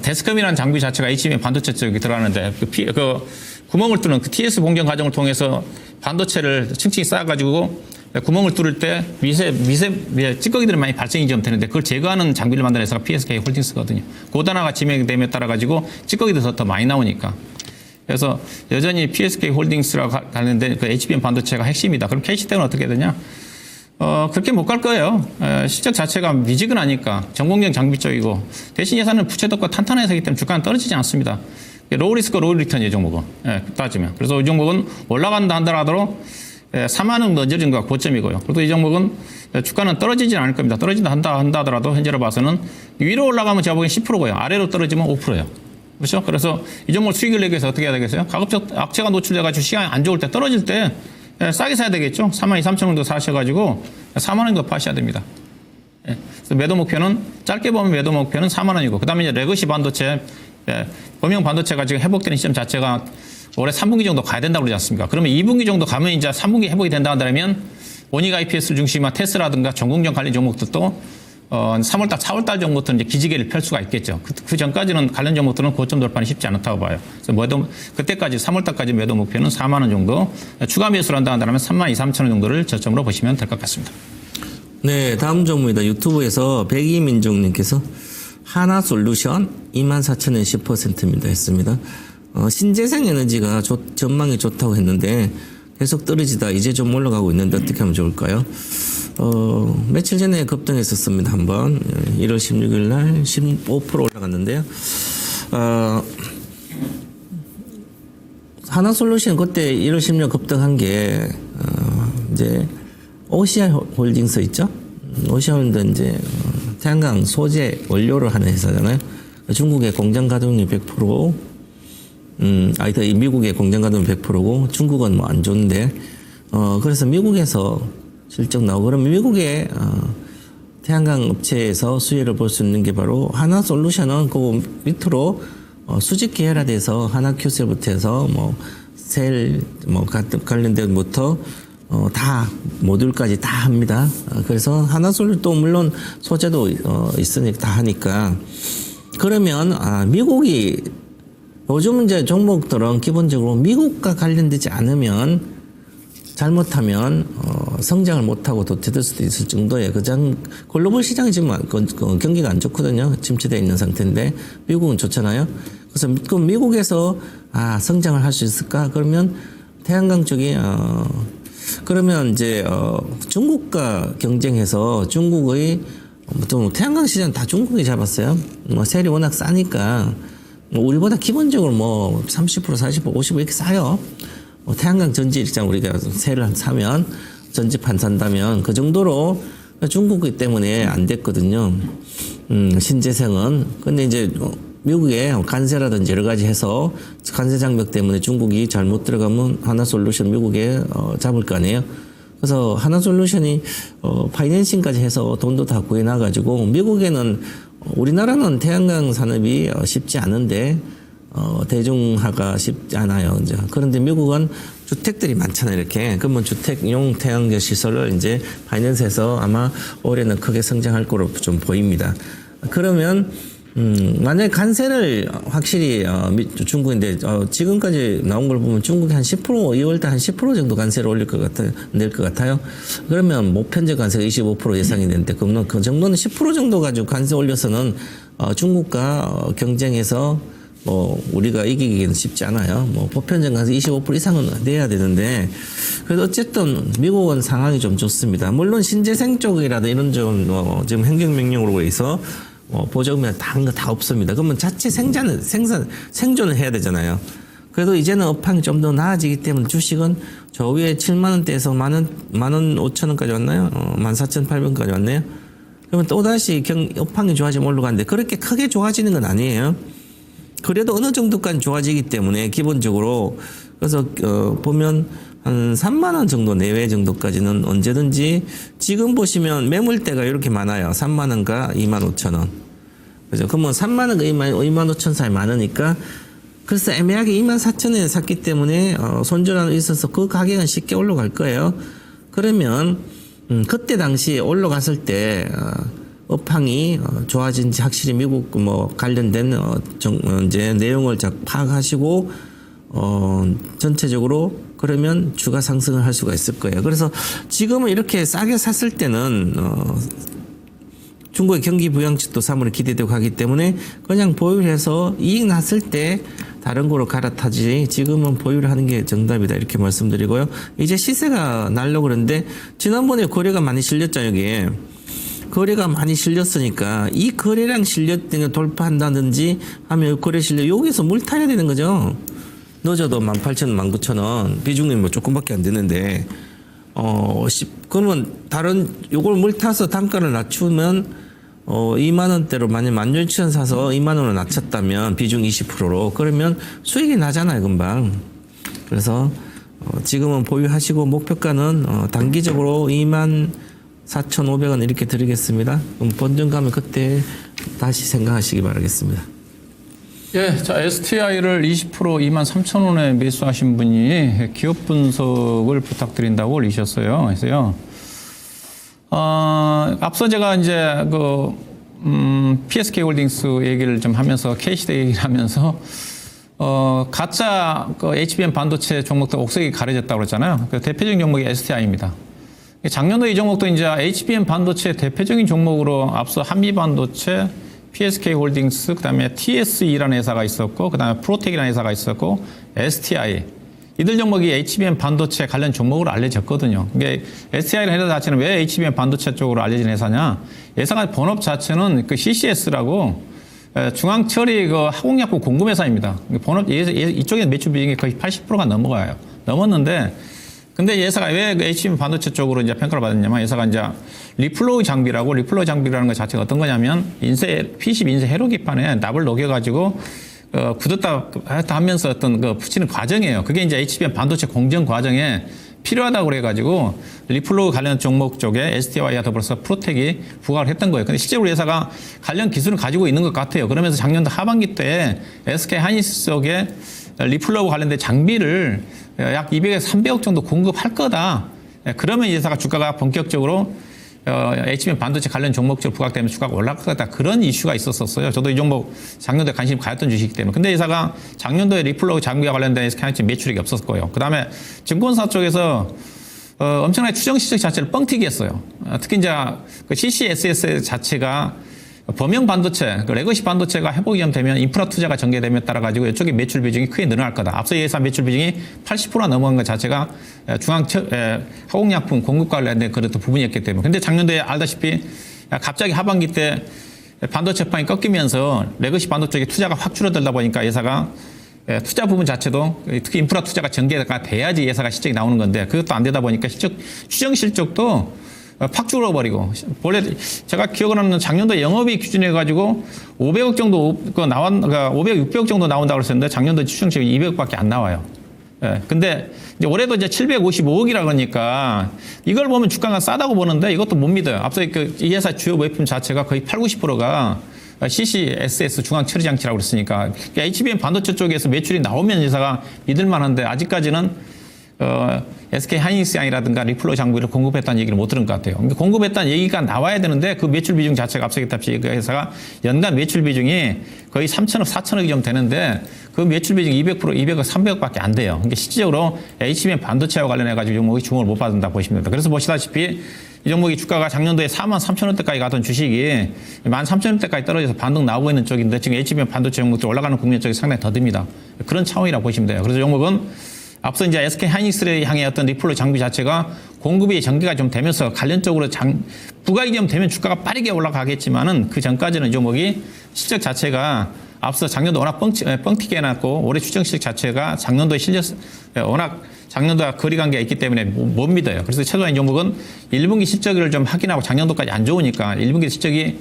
데스컴이라는 장비 자체가 HBM 반도체 쪽에 들어가는데 그 구멍을 뚫는 그 TS 봉정 과정을 통해서 반도체를 층층이 쌓아가지고 구멍을 뚫을 때 미세 찌꺼기들이 많이 발생이 좀 되는데 그걸 제거하는 장비를 만드는 회사가 PSK 홀딩스거든요. 고단화가 진행됨에 따라가지고 찌꺼기도 더 많이 나오니까. 그래서 여전히 PSK 홀딩스랑 관련된 그 HBM 반도체가 핵심이다. 그럼 KC텍은 어떻게 되냐? 그렇게 못 갈 거예요. 실적 자체가 미지근하니까 전공정 장비 쪽이고 대신 예산은 부채도가 탄탄해서기 때문에 주가는 떨어지지 않습니다. 로우 리스크, 로우 리턴이 종목은 따지면. 그래서 이 종목은 올라간다 한다라도 4만 원 넘어지는 거 고점이고요. 그래도 이 종목은 주가는 떨어지진 않을 겁니다. 떨어진다 한다 하더라도 현재로 봐서는 위로 올라가면 제가 보기엔 10%고요. 아래로 떨어지면 5%예요. 그렇죠? 그래서 이 종목 수익을 내기 위해서 어떻게 해야 되겠어요? 가급적 악재가 노출돼가지고 시간이 안 좋을 때 떨어질 때 싸게 사야 되겠죠? 4만 2, 3천 정도 사셔가지고 4만 원 정도 파셔야 됩니다. 그래서 매도 목표는 짧게 보면 매도 목표는 4만 원이고 그 다음에 이제 레거시 반도체 범용 반도체가 지금 회복되는 시점 자체가 올해 3분기 정도 가야 된다고 그러지 않습니까? 그러면 2분기 정도 가면 이제 3분기 회복이 된다 한다면 원익 IPS를 중심한 테스라든가 전공정 관련 종목들도 3월달, 4월달 정도부터 이제 기지개를 펼 수가 있겠죠. 그 전까지는 관련 종목들은 고점 돌파는 쉽지 않다고 봐요. 그래서 그때까지 3월달까지 매도 목표는 4만 원 정도 추가 매수를 한다 한다면 3만 2, 3천 원 정도를 저점으로 보시면 될 것 같습니다. 네, 다음 종목입니다. 유튜브에서 백이민종님께서 하나솔루션 24,000원 10%입니다 했습니다. 신재생 에너지가 전망이 좋다고 했는데 계속 떨어지다 이제 좀 올라가고 있는데 어떻게 하면 좋을까요? 며칠 전에 급등했었습니다. 한번 1월 16일 날 15% 올라갔는데요. 하나솔루션 그때 1월 16일 급등한 게 이제 OCI 홀딩스 있죠? OCI 홀딩스 이제 태양광 소재 원료를 하는 회사잖아요. 중국의 공장 가동률 100%고, 미국의 공장 가동률 100%고, 중국은 뭐 안 좋은데, 그래서 미국에서 실적 나오고, 그러면 미국의, 태양광 업체에서 수혜를 볼 수 있는 게 바로 하나솔루션은 그 밑으로, 수직 계열화돼서 하나큐셀부터 해서 뭐, 관련된 부터, 다 모듈까지 다 합니다. 그래서 하나솔 또 물론 소재도 있으니까 다 하니까 그러면 미국이 요즘 이제 종목들은 기본적으로 미국과 관련되지 않으면 잘못하면 성장을 못하고 도태될 수도 있을 정도의 그냥 글로벌 시장이 지금 경기가 안 좋거든요. 침체되어 있는 상태인데 미국은 좋잖아요. 그래서 그럼 미국에서 성장을 할 수 있을까? 그러면 태양광 쪽이 그러면 이제 중국과 경쟁해서 중국의 또 태양광 시장 다 중국이 잡았어요. 뭐 세율이 워낙 싸니까 뭐 우리보다 기본적으로 뭐 30%, 40%, 50% 이렇게 싸요. 태양광 전지 일장 우리가 세를 사면 전지판 산다면 그 정도로 중국이기 때문에 안 됐거든요. 신재생은. 근데 이제 미국에 관세라든지 여러 가지 해서 관세 장벽 때문에 중국이 잘못 들어가면 하나솔루션 미국에 잡을 거 아니에요. 그래서 하나솔루션이 파이낸싱까지 해서 돈도 다 구해놔가지고 미국에는 우리나라는 태양광 산업이 쉽지 않은데 대중화가 쉽지 않아요. 이제. 그런데 미국은 주택들이 많잖아요. 이렇게. 그러면 주택용 태양광 시설을 이제 파이낸스해서 아마 올해는 크게 성장할 거로 좀 보입니다. 그러면 만약에 관세를 확실히 중국인데 지금까지 나온 걸 보면 중국이 한 10% 2월달 한 10% 정도 관세를 올릴 것 같아요. 낼 것 같아요. 그러면 모편제 관세가 25% 예상이 되는데 그러면 그 정도는 10% 정도 가지고 관세 올려서는 중국과 경쟁해서 뭐 우리가 이기기는 쉽지 않아요. 뭐 보편적 관세 25% 이상은 내야 되는데 그래도 어쨌든 미국은 상황이 좀 좋습니다. 물론 신재생 쪽이라도 이런 좀 지금 행정명령으로 해서 보조금이나 다른 거 다 없습니다. 그러면 자체 생존을 해야 되잖아요. 그래도 이제는 업황이 좀 더 나아지기 때문에 주식은 저 위에 7만 원대에서 10,000원 5,000원까지 왔나요? 14,800원까지 왔네요. 그러면 또다시 업황이 좋아지면 올라가는데 그렇게 크게 좋아지는 건 아니에요. 그래도 어느 정도까지 좋아지기 때문에 기본적으로 그래서 보면 한 3만 원 정도 내외 정도까지는 언제든지 지금 보시면 매물대가 이렇게 많아요. 3만 원과 25,000원. 그죠? 그러면 3만 원과 25,000원 사이 많으니까 그래서 애매하게 24,000원에 샀기 때문에 손절하는 있어서 그 가격은 쉽게 올라갈 거예요. 그러면 그때 당시 올라갔을 때 업황이 좋아진지 확실히 미국 뭐 관련된 이제 내용을 파악하시고 전체적으로 그러면 주가 상승을 할 수가 있을 거예요. 그래서 지금은 이렇게 싸게 샀을 때는 중국의 경기 부양책도 3월에 기대되고 하기 때문에 그냥 보유해서 이익 났을 때 다른 거로 갈아타지 지금은 보유를 하는 게 정답이다 이렇게 말씀드리고요. 이제 시세가 날려고 그러는데 지난번에 거래가 많이 실렸잖아요. 여기에. 거래가 많이 실렸으니까 이 거래량 실렸던 걸 돌파한다든지 하면 거래 실력 여기서 물 타야 되는 거죠. 늦어도 18,000원, 19,000원 비중이 뭐 조금밖에 안 되는데 그러면 다른 요걸 물 타서 단가를 낮추면 2만 원대로 만약 16,000원 사서 2만 원을 낮췄다면 비중 20%로 그러면 수익이 나잖아요, 금방. 그래서 지금은 보유하시고 목표가는 단기적으로 24,500원 이렇게 드리겠습니다. 그럼 본전 가면 그때 다시 생각하시기 바라겠습니다. 예, 자, STI를 20% 23,000원에 매수하신 분이 기업 분석을 부탁드린다고 올리셨어요. 그래서요. 앞서 제가 이제 PSK 홀딩스 얘기를 좀 하면서 K시대 얘기를 하면서 가짜 HBM 반도체 종목도 옥색이 가려졌다고 그랬잖아요. 그 대표적인 종목이 STI입니다. 작년도 이 종목도 이제 HBM 반도체 대표적인 종목으로 앞서 한미반도체, PSK 홀딩스, 그다음에 TSE라는 회사가 있었고, 그다음에 프로텍이라는 회사가 있었고, STI. 이들 종목이 HBM 반도체 관련 종목으로 알려졌거든요. 이게 STI라는 회사 자체는 왜 HBM 반도체 쪽으로 알려진 회사냐? 회사가 본업 자체는 그 CCS라고 중앙 처리 화공약품 공급회사입니다. 본업 이쪽에 매출 비중이 거의 80%가 넘어가요. 넘었는데 근데 이 회사가 왜 HBM 반도체 쪽으로 이제 평가를 받았냐면 회사가 이제 리플로우 장비라는 것 자체가 어떤 거냐면 PC 인쇄 회로기판에 납을 녹여가지고 굳었다 하면서 어떤 붙이는 과정이에요. 그게 이제 HBM 반도체 공정 과정에 필요하다고 그래가지고 리플로우 관련 종목 쪽에 STI와 더불어서 프로텍이 부각을 했던 거예요. 근데 실제로 회사가 관련 기술을 가지고 있는 것 같아요. 그러면서 작년도 하반기 때 SK 하이닉스 쪽에 리플로우 관련된 장비를 약 200에서 300억 정도 공급할 거다. 그러면 이 회사가 주가가 본격적으로 HBM 반도체 관련 종목적으로 부각되면서 주가가 올라갈 거다. 그런 이슈가 있었어요. 저도 이 종목 작년도에 관심이 가졌던 주식이기 때문에. 근데 이 회사가 작년도에 리플로우 장비와 관련된 SK 매출액이 없었고요. 그 다음에 증권사 쪽에서 엄청나게 추정 시적 자체를 뻥튀기 했어요. 특히 이제 그 CCSS 자체가 범용 반도체, 레거시 반도체가 회복이 좀 되면 인프라 투자가 전개됨에 따라 가지고 이쪽에 매출 비중이 크게 늘어날 거다. 앞서 이 회사 매출 비중이 80%가 넘어간 것 자체가 중앙 화공약품 공급 관련된 그런 부분이었기 때문에. 근데 작년도에 알다시피 갑자기 하반기 때 반도체 판이 꺾이면서 레거시 반도체 투자가 확 줄어들다 보니까 예사가 투자 부분 자체도 특히 인프라 투자가 전개가 돼야지 예사가 실적이 나오는 건데 그것도 안 되다 보니까 추정 실적도 팍 줄어버리고 원래 제가 기억을 하는 작년도 영업이익 기준에 가지고 500억 정도 500, 600억 정도 나온다고 그랬었는데 작년도 추정 실적이 200억밖에 안 나와요. 예. 근데 이제 올해도 이제 755억이라 그러니까 이걸 보면 주가가 싸다고 보는데 이것도 못 믿어요. 앞서 이 회사 주요 모의품 자체가 거의 80~90%가 CCSS 중앙처리장치라고 그랬으니까 HBM 반도체 쪽에서 매출이 나오면 회사가 믿을 만한데 아직까지는 SK 하이닉스양이라든가 리플로 장비를 공급했다는 얘기를 못 들은 것 같아요. 그러니까 공급했다는 얘기가 나와야 되는데 그 매출 비중 자체가 앞서 얘기했다시피 그 회사가 연간 매출 비중이 거의 3천억, 4천억이 좀 되는데 그 매출 비중 200%, 200억, 300억밖에 안 돼요. 그러니까 실질적으로 HBM 반도체와 관련해가지고 이 종목이 주목을 못 받는다 보시면 됩니다. 그래서 보시다시피 이 종목이 주가가 작년도에 43,000원대까지 가던 주식이 13,000원대까지 떨어져서 반등 나오고 있는 쪽인데 지금 HBM 반도체 종목도 올라가는 국면 쪽이 상당히 더딥니다. 그런 차원이라고 보시면 돼요. 그래서 종목은 앞서 이제 SK 하이닉스를 향해 어떤 리플로 장비 자체가 공급이 전개가 좀 되면서 관련적으로 부가이익이 좀 되면 주가가 빠르게 올라가겠지만은 그 전까지는 이 종목이 실적 자체가 앞서 작년도 워낙 뻥튀기 해놨고 올해 추정 실적 자체가 작년도에 워낙 작년도와 거리관계가 있기 때문에 못 믿어요. 그래서 최소한 이 종목은 1분기 실적을 좀 확인하고 작년도까지 안 좋으니까 1분기 실적이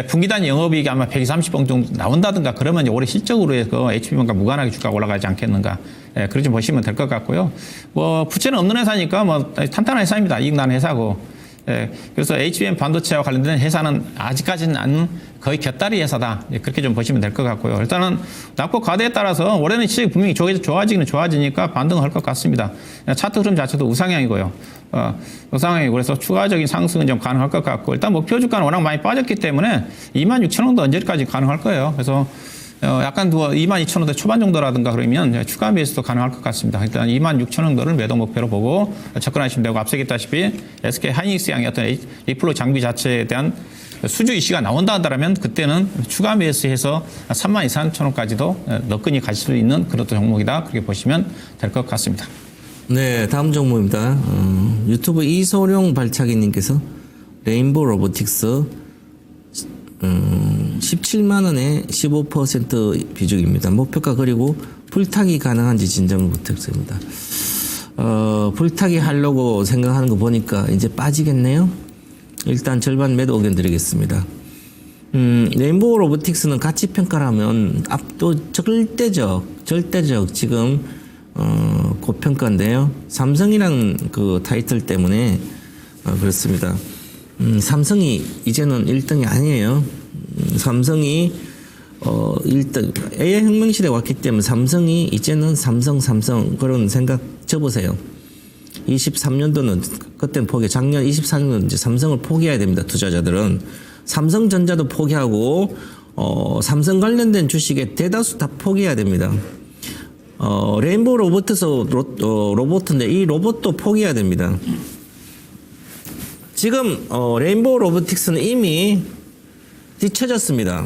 분기단 영업이익이 아마 130억 정도 나온다든가 그러면 이제 올해 실적으로 해서 HBM과 무관하게 주가가 올라가지 않겠는가. 그렇게 좀 보시면 될 것 같고요. 뭐 부채는 없는 회사니까 뭐 탄탄한 회사입니다. 이익 나는 회사고. 그래서 HBM 반도체와 관련된 회사는 아직까지는 거의 곁다리 회사다. 그렇게 좀 보시면 될 것 같고요. 일단은 낙폭 과대에 따라서 올해는 실적이 분명히 좋아지기는 좋아지니까 반등을 할 것 같습니다. 차트 흐름 자체도 우상향이고요. 우상향이고 그래서 추가적인 상승은 좀 가능할 것 같고 일단 목표 주가는 워낙 많이 빠졌기 때문에 26,000원도 언제까지 가능할 거예요. 그래서 약간 22,000원대 초반 정도라든가 그러면 추가 매수도 가능할 것 같습니다. 일단 26,000원대를 매도 목표로 보고 접근하시면 되고 앞서 얘기했다시피 SK 하이닉스 양의 어떤 리플로 장비 자체에 대한 수주 이슈가 나온다 하더라면 그때는 추가 매수해서 32,000원까지도 너끈히 갈 수 있는 그런 종목이다. 그렇게 보시면 될 것 같습니다. 네, 다음 종목입니다. 유튜브 이소룡 발차기님께서 레인보우 로보틱스 17만 원에 15% 비중입니다. 목표가 그리고 풀타기 가능한지 진정을 부탁드립니다. 풀타기 하려고 생각하는 거 보니까 이제 빠지겠네요. 일단 절반 매도 의견 드리겠습니다. 레인보우 로보틱스는 가치 평가를 하면 절대적 지금 고평가인데요. 삼성이라는 그 타이틀 때문에 그렇습니다. 삼성이 이제는 1등이 아니에요. 삼성이 1등 AI 혁명 시대에 왔기 때문에 삼성이 이제는 삼성 그런 생각 접으세요. 23년도는 그때는 작년 24년도는 이제 삼성을 포기해야 됩니다. 투자자들은 삼성전자도 포기하고 삼성 관련된 주식의 대다수 다 포기해야 됩니다. 레인보우 로봇인데 이 로봇도 포기해야 됩니다. 지금 레인보우 로보틱스는 이미 뒤쳐졌습니다.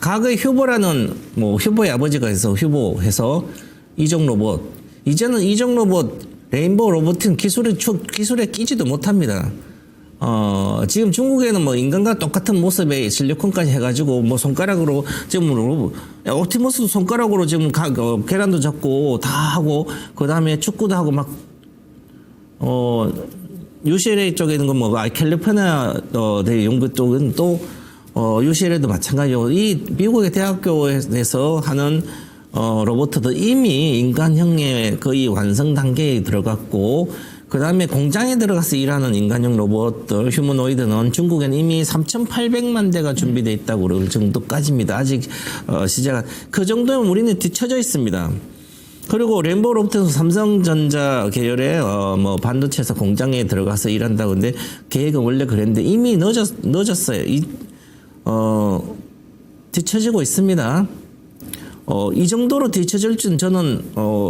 과거에 휴보라는 휴보의 아버지가 휴보해서 이종 로봇 이제는 이종 로봇 레인보우 로봇은 기술에 끼지도 못합니다. 지금 중국에는 인간과 똑같은 모습의 실리콘까지 해가지고 손가락으로 지금 옵티머스도 손가락으로 지금 계란도 잡고 다 하고 그 다음에 축구도 하고 UCLA 쪽에 있는 캘리포니아 연구 쪽은 또 UCLA도 마찬가지고 이 미국의 대학교에서 하는 로봇도 이미 인간형의 거의 완성 단계에 들어갔고 그 다음에 공장에 들어가서 일하는 인간형 로봇들 휴머노이드는 중국에는 이미 3,800만 대가 준비되어 있다고 그럴 정도까지입니다. 아직 시작 그 정도면 우리는 뒤처져 있습니다. 그리고 레인보우 로봇에서 삼성전자 계열의 반도체에서 공장에 들어가서 일한다고 근데 계획은 원래 그랬는데 이미 늦었어요. 뒤처지고 있습니다. 이 정도로 뒤처질 줄 저는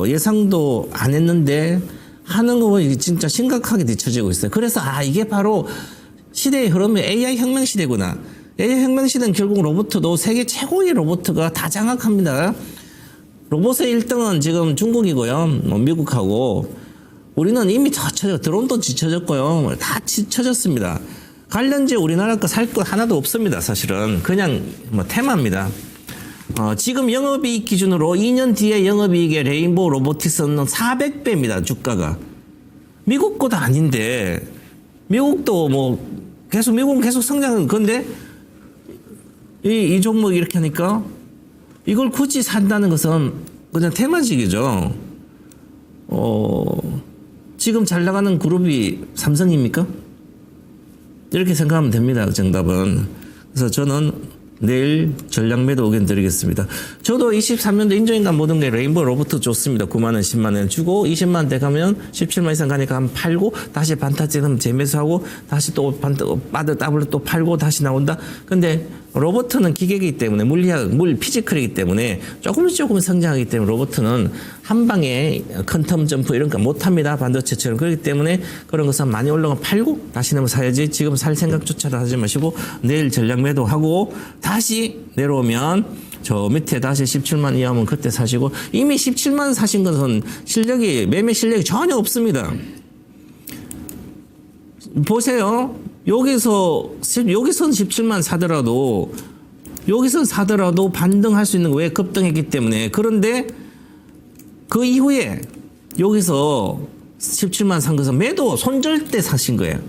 예상도 안 했는데 하는 거 보니 진짜 심각하게 뒤처지고 있어요. 그래서 이게 바로 시대의 흐름이 AI 혁명 시대구나. AI 혁명 시대는 결국 로봇도 세계 최고의 로봇가 다 장악합니다. 로봇의 1등은 지금 중국이고요. 미국하고 우리는 이미 다 드론도 뒤처졌고요. 다 뒤처졌습니다. 관련주에 우리나라 거 살 거 하나도 없습니다. 사실은 그냥 뭐 테마입니다. 지금 영업이익 기준으로 2년 뒤에 영업이익의 레인보우 로보틱스는 400배입니다. 주가가. 미국 것도 아닌데 미국도 뭐 미국은 계속 성장은 건데 이 종목 이렇게 하니까 이걸 굳이 산다는 것은 그냥 테마직이죠. 지금 잘 나가는 그룹이 삼성입니까? 이렇게 생각하면 됩니다. 정답은. 그래서 저는 내일 전략 매도 의견 드리겠습니다. 저도 23년도 인조인간 모든 게 레인보우 로봇 좋습니다. 9만 원, 10만 원 주고 20만 원 대 가면 17만 이상 가니까 한 팔고 다시 반타치하면 재매수하고 다시 또 빠드 더블 또 팔고 다시 나온다. 근데 로봇은 기계이기 때문에 물 피지컬이기 때문에 조금 성장하기 때문에 로봇은 한 방에 퀀텀 점프 이런 거 못합니다. 반도체처럼. 그렇기 때문에 그런 것은 많이 올라가면 팔고 다시 나면 사야지. 지금 살 생각조차도 하지 마시고 내일 전략 매도하고 다시 내려오면 저 밑에 다시 17만 이하면 그때 사시고 이미 17만 사신 것은 매매 실력이 전혀 없습니다. 보세요. 여기서는 17만 사더라도 여기서 사더라도 반등할 수 있는 거 왜 급등했기 때문에. 그런데 그 이후에 여기서 17만 산 것은 매도 손절 때 사신 거예요.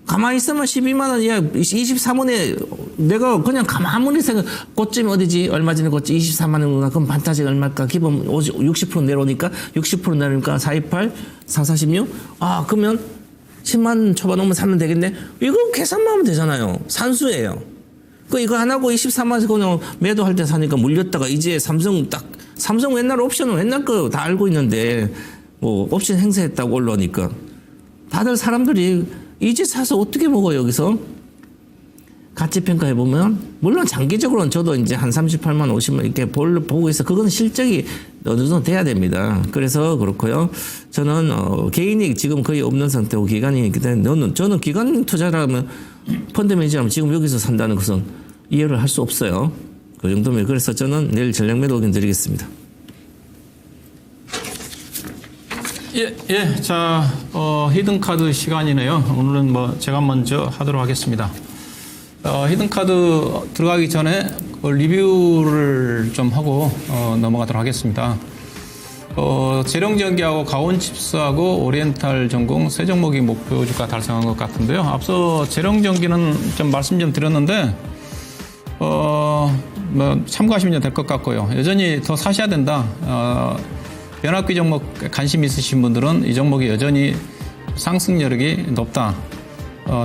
가만히 있으면 12만 원 이하 23원에 내가 그냥 가만히 생각 고점이 어디지? 얼마 전에 고점 24만 원인가? 그럼 반타지가 얼마일까? 기본 60% 내려오니까 60% 내려오니까 428, 446? 그러면 10만 초반 오면 사면 되겠네? 이거 계산만 하면 되잖아요. 산수예요. 이거 안 하고 24만원에서 그냥 매도할 때 사니까 물렸다가 이제 삼성 옛날 옵션은 옛날 거 다 알고 있는데 뭐 옵션 행사했다고 올라오니까 다들 사람들이 이제 사서 어떻게 먹어요, 여기서? 가치 평가해보면, 물론 장기적으로는 저도 이제 한 38만, 50만 이렇게 보고 있어. 그건 실적이 어느 정도 돼야 됩니다. 그래서 그렇고요. 저는, 개인이 지금 거의 없는 상태고 기관이기 때문에 저는 기관 투자라면 펀드 매니저라면 지금 여기서 산다는 것은 이해를 할 수 없어요. 그 정도면. 그래서 저는 내일 전략 매도 의견 드리겠습니다. 자, 히든카드 시간이네요. 오늘은 제가 먼저 하도록 하겠습니다. 히든카드 들어가기 전에 리뷰를 좀 하고 넘어가도록 하겠습니다. 재룡전기하고 가온칩스하고 오리엔탈 전공 세 종목이 목표 주가 달성한 것 같은데요. 앞서 재룡전기는 좀 말씀 좀 드렸는데 참고하시면 될 것 같고요. 여전히 더 사셔야 된다. 변압기 종목 관심 있으신 분들은 이 종목이 여전히 상승 여력이 높다.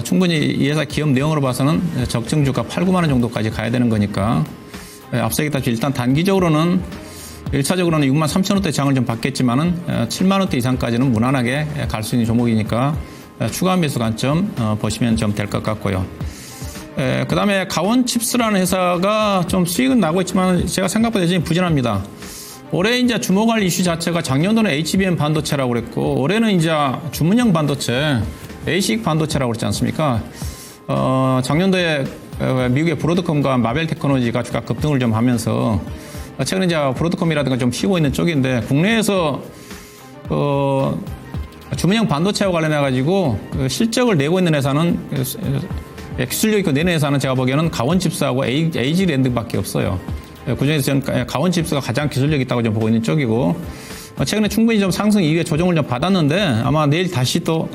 충분히 이 회사 기업 내용으로 봐서는 적정 주가 8, 9만 원 정도까지 가야 되는 거니까 앞서 얘기했다시피 일단 단기적으로는 1차적으로는 6만 3천 원대 장을 좀 받겠지만은 7만 원대 이상까지는 무난하게 갈 수 있는 종목이니까 추가 매수 관점 보시면 좀 될 것 같고요. 그 다음에 가온칩스라는 회사가 좀 수익은 나고 있지만 제가 생각보다 여전히 부진합니다. 올해 이제 주목할 이슈 자체가 작년도는 HBM 반도체라고 그랬고 올해는 이제 주문형 반도체, ASIC 반도체라고 그랬지 않습니까? 작년도에 미국의 브로드컴과 마벨 테크놀로지가 주가 급등을 좀 하면서 최근에 이제 브로드컴이라든가 좀 쉬고 있는 쪽인데 국내에서 주문형 반도체와 관련해 가지고 실적을 내고 있는 회사는 기술력 있고 내는 회사는 제가 보기에는 가온칩스하고 AG랜드밖에 없어요. 그중에서 저는 가온칩스가 가장 기술력 있다고 좀 보고 있는 쪽이고 최근에 충분히 좀 상승 이후에 조정을 좀 받았는데 아마 내일 다시 또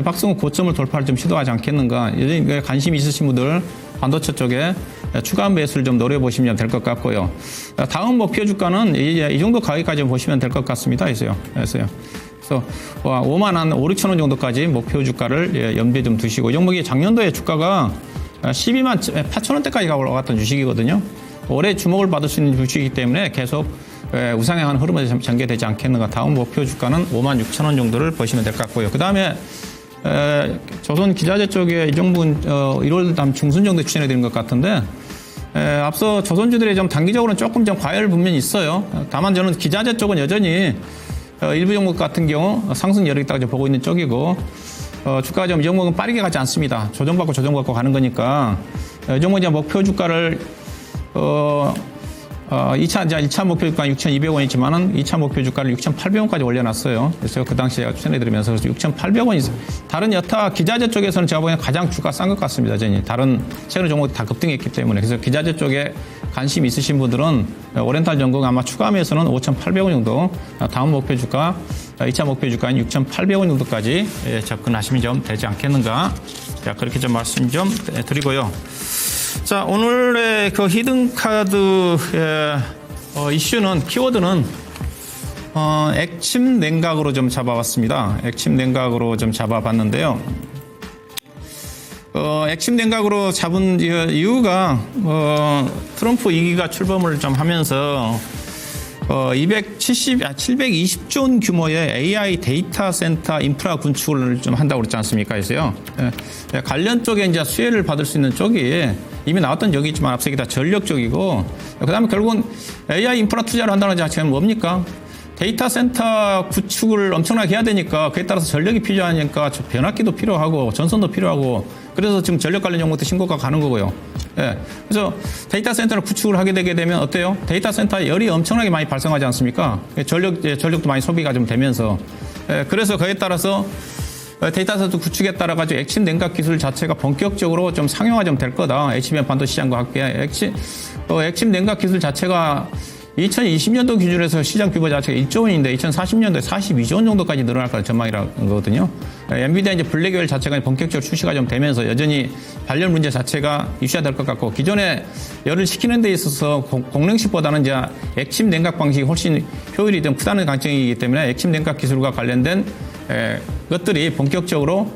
박승호 고점을 돌파를 좀 시도하지 않겠는가. 여전히 관심 있으신 분들 반도체 쪽에 추가 매수를 좀 노려보시면 될 것 같고요. 다음 목표 주가는 이 정도 가격까지 보시면 될 것 같습니다. 그래서 5만 한 5, 6천 원 정도까지 목표 주가를 염두에 좀 두시고 이 종목이 작년도에 주가가 12만 8천 원대까지 올라갔던 주식이거든요. 올해 주목을 받을 수 있는 주식이기 때문에 계속 우상향하는 흐름이 전개되지 않겠는가. 다음 목표 주가는 5만 6천 원 정도를 보시면 될 것 같고요. 그 다음에 조선 기자재 쪽에 이 종목은 1월 다음 중순 정도에 추천해 드린 것 같은데 앞서 조선주들이 좀 단기적으로는 조금 좀 과열 분명히 있어요. 다만 저는 기자재 쪽은 여전히 일부 종목 같은 경우 상승 여력이 있다고 보고 있는 쪽이고 주가가 좀 이 종목은 빠르게 가지 않습니다. 조정받고 가는 거니까 이 종목 이제 목표 주가를 이제 1차 목표 주가 6,200원이지만은 2차 목표 주가를 6,800원까지 올려놨어요. 그래서 그 당시에 제가 추천해드리면서 6,800원이 다른 여타 기자재 쪽에서는 제가 보기에는 가장 주가 싼 것 같습니다. 다른 최근 종목이 다 급등했기 때문에. 그래서 기자재 쪽에 관심 있으신 분들은 오렌탈 전공 아마 추가하면서는 5,800원 정도 다음 목표 주가 2차 목표 주가인 6,800원 정도까지 접근하시면 좀 되지 않겠는가. 자, 그렇게 좀 말씀 좀 드리고요. 자, 오늘의 그 히든카드 이슈는 키워드는 액침 냉각으로 좀 잡아봤습니다. 액침 냉각으로 좀 잡아봤는데요. 액침 냉각으로 잡은 이유가 트럼프 2기가 출범을 좀 하면서 720조 원 규모의 AI 데이터 센터 인프라 구축을 좀 한다고 그랬지 않습니까? 그래서요. 관련 쪽에 이제 수혜를 받을 수 있는 쪽이 이미 나왔던 적이 있지만 앞서기 다 전력 쪽이고, 그 다음에 결국은 AI 인프라 투자를 한다는 자체는 뭡니까? 데이터 센터 구축을 엄청나게 해야 되니까 그에 따라서 전력이 필요하니까 변압기도 필요하고 전선도 필요하고, 그래서 지금 전력 관련 종목도 신고가 가는 거고요. 예. 그래서 데이터 센터를 구축을 하게 되게 되면 어때요? 데이터 센터에 열이 엄청나게 많이 발생하지 않습니까? 전력도 많이 소비가 좀 되면서. 예. 그래서 그에 따라서 데이터 센터 구축에 따라 가지고 액침 냉각 기술 자체가 본격적으로 좀 상용화 좀 될 거다. HBM 반도체 시장과 함께 액침 냉각 기술 자체가 2020년도 기준에서 시장 규모 자체가 1조 원인데 2040년도에 42조 원 정도까지 늘어날 거라는 전망이라는 거거든요. 엔비디아 이제 블랙웰 자체가 본격적으로 출시가 좀 되면서 여전히 발열 문제 자체가 이슈화 될 것 같고, 기존에 열을 식히는 데 있어서 공랭식보다는 이제 액침 냉각 방식이 훨씬 효율이 좀 크다는 관점이기 때문에 액침 냉각 기술과 관련된 것들이 본격적으로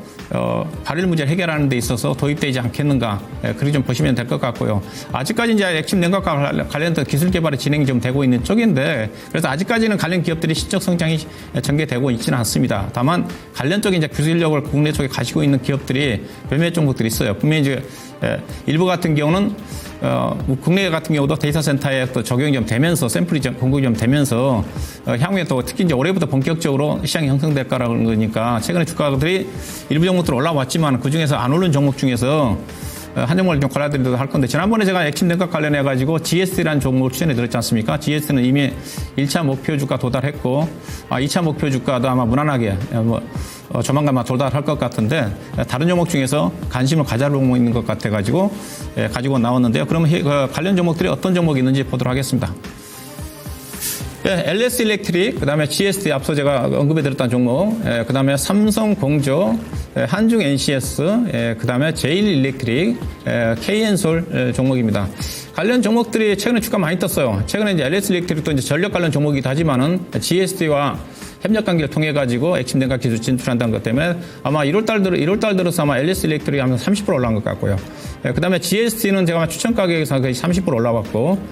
발열 문제를 해결하는 데 있어서 도입되지 않겠는가, 그렇게 좀 보시면 될 것 같고요. 아직까지 이제 액침 냉각과 관련된 기술 개발이 진행이 좀 되고 있는 쪽인데, 그래서 아직까지는 관련 기업들이 실적 성장이 전개되고 있지는 않습니다. 다만 관련 쪽에 이제 기술력을 국내 쪽에 가지고 있는 기업들이 몇몇 종목들이 있어요. 분명히 이제 일부 같은 경우는 국내 같은 경우도 데이터 센터에 또 적용이 좀 되면서 샘플이 좀 공급이 좀 되면서 향후에 또 특히 이제 올해부터 본격적으로 시장이 형성될 거라는 거니까 최근에 주가들이 일부 종목들 올라왔지만 그 중에서 안 오른 종목 중에서 한 종목을 좀 골라드리도록 할 건데, 지난번에 제가 액침 냉각 관련해가지고 GS라는 종목을 추천해 드렸지 않습니까? GS는 이미 1차 목표 주가 도달했고, 2차 목표 주가도 아마 무난하게 조만간 도달할 것 같은데, 다른 종목 중에서 관심을 가져볼 종목이 있는 것 같아가지고 가지고 나왔는데요. 그러면 관련 종목들이 어떤 종목이 있는지 보도록 하겠습니다. LS 일렉트릭, 그 다음에 GSD 앞서 제가 언급해 드렸던 종목, 그 다음에 삼성공조, 한중 NCS, 그 다음에 제일 일렉트릭, KN솔 종목입니다. 관련 종목들이 최근에 주가 많이 떴어요. 최근에 이제 LS 일렉트릭도 이제 전력 관련 종목이기도 하지만은 GSD와 협력 관계를 통해 가지고 액침 냉각 기술 진출한다는 것 때문에 아마 1월달 들어서 아마 LS 일렉트릭이 하면 30% 올라간 것 같고요. 그 다음에 GST는 제가 추천 가격에서 거의 30% 올라왔고,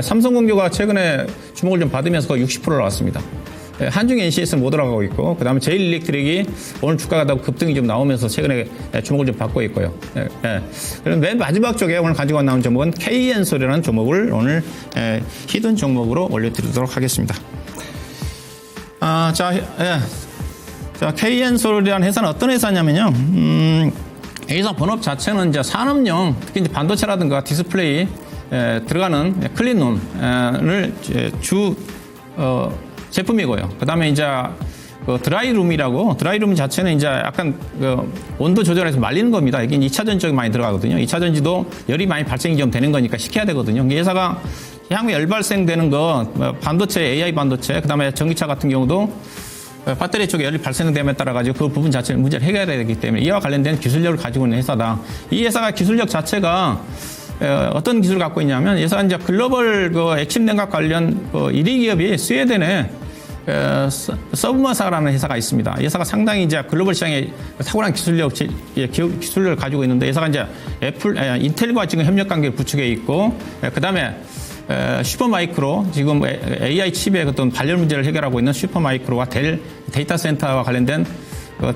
삼성공조가 최근에 주목을 좀 받으면서 거의 60% 올라왔습니다. 한중 NCS는 못 올라가고 있고, 그 다음에 제일 일렉트릭이 오늘 주가가 더 급등이 좀 나오면서 최근에 주목을 좀 받고 있고요. 그럼 맨 마지막 쪽에 오늘 가지고 나온 종목은 KN솔이라는 종목을 오늘 히든 종목으로 올려드리도록 하겠습니다. 자, KN솔이라는 회사는 어떤 회사냐면요. 회사 본업 자체는 이제 산업용, 특히 이제 반도체라든가 디스플레이 들어가는 클린룸을 제품이고요. 그 다음에 이제 드라이룸이라고, 드라이룸 자체는 이제 약간 온도 조절해서 말리는 겁니다. 이게 2차전 쪽에 많이 들어가거든요. 2차전지도 열이 많이 발생이 좀 되는 거니까 식혀야 되거든요. 이 회사가 향후에 열 발생되는 거, 반도체, AI 반도체, 그 다음에 전기차 같은 경우도 배터리 쪽에 열이 발생됨에 따라 가지고 그 부분 자체를 문제를 해결해야 되기 때문에 이와 관련된 기술력을 가지고 있는 회사다. 이 회사가 기술력 자체가 어떤 기술을 갖고 있냐면, 회사가 이제 글로벌 액침 냉각 관련 1위 기업이 스웨덴에 서브마사라는 회사가 있습니다. 회사가 상당히 이제 글로벌 시장에 탁월한 기술력을 가지고 있는데, 회사가 이제 인텔과 지금 협력 관계를 구축해 있고, 그 다음에 슈퍼마이크로, 지금 AI 칩의 어떤 발열 문제를 해결하고 있는 슈퍼마이크로와 델 데이터 센터와 관련된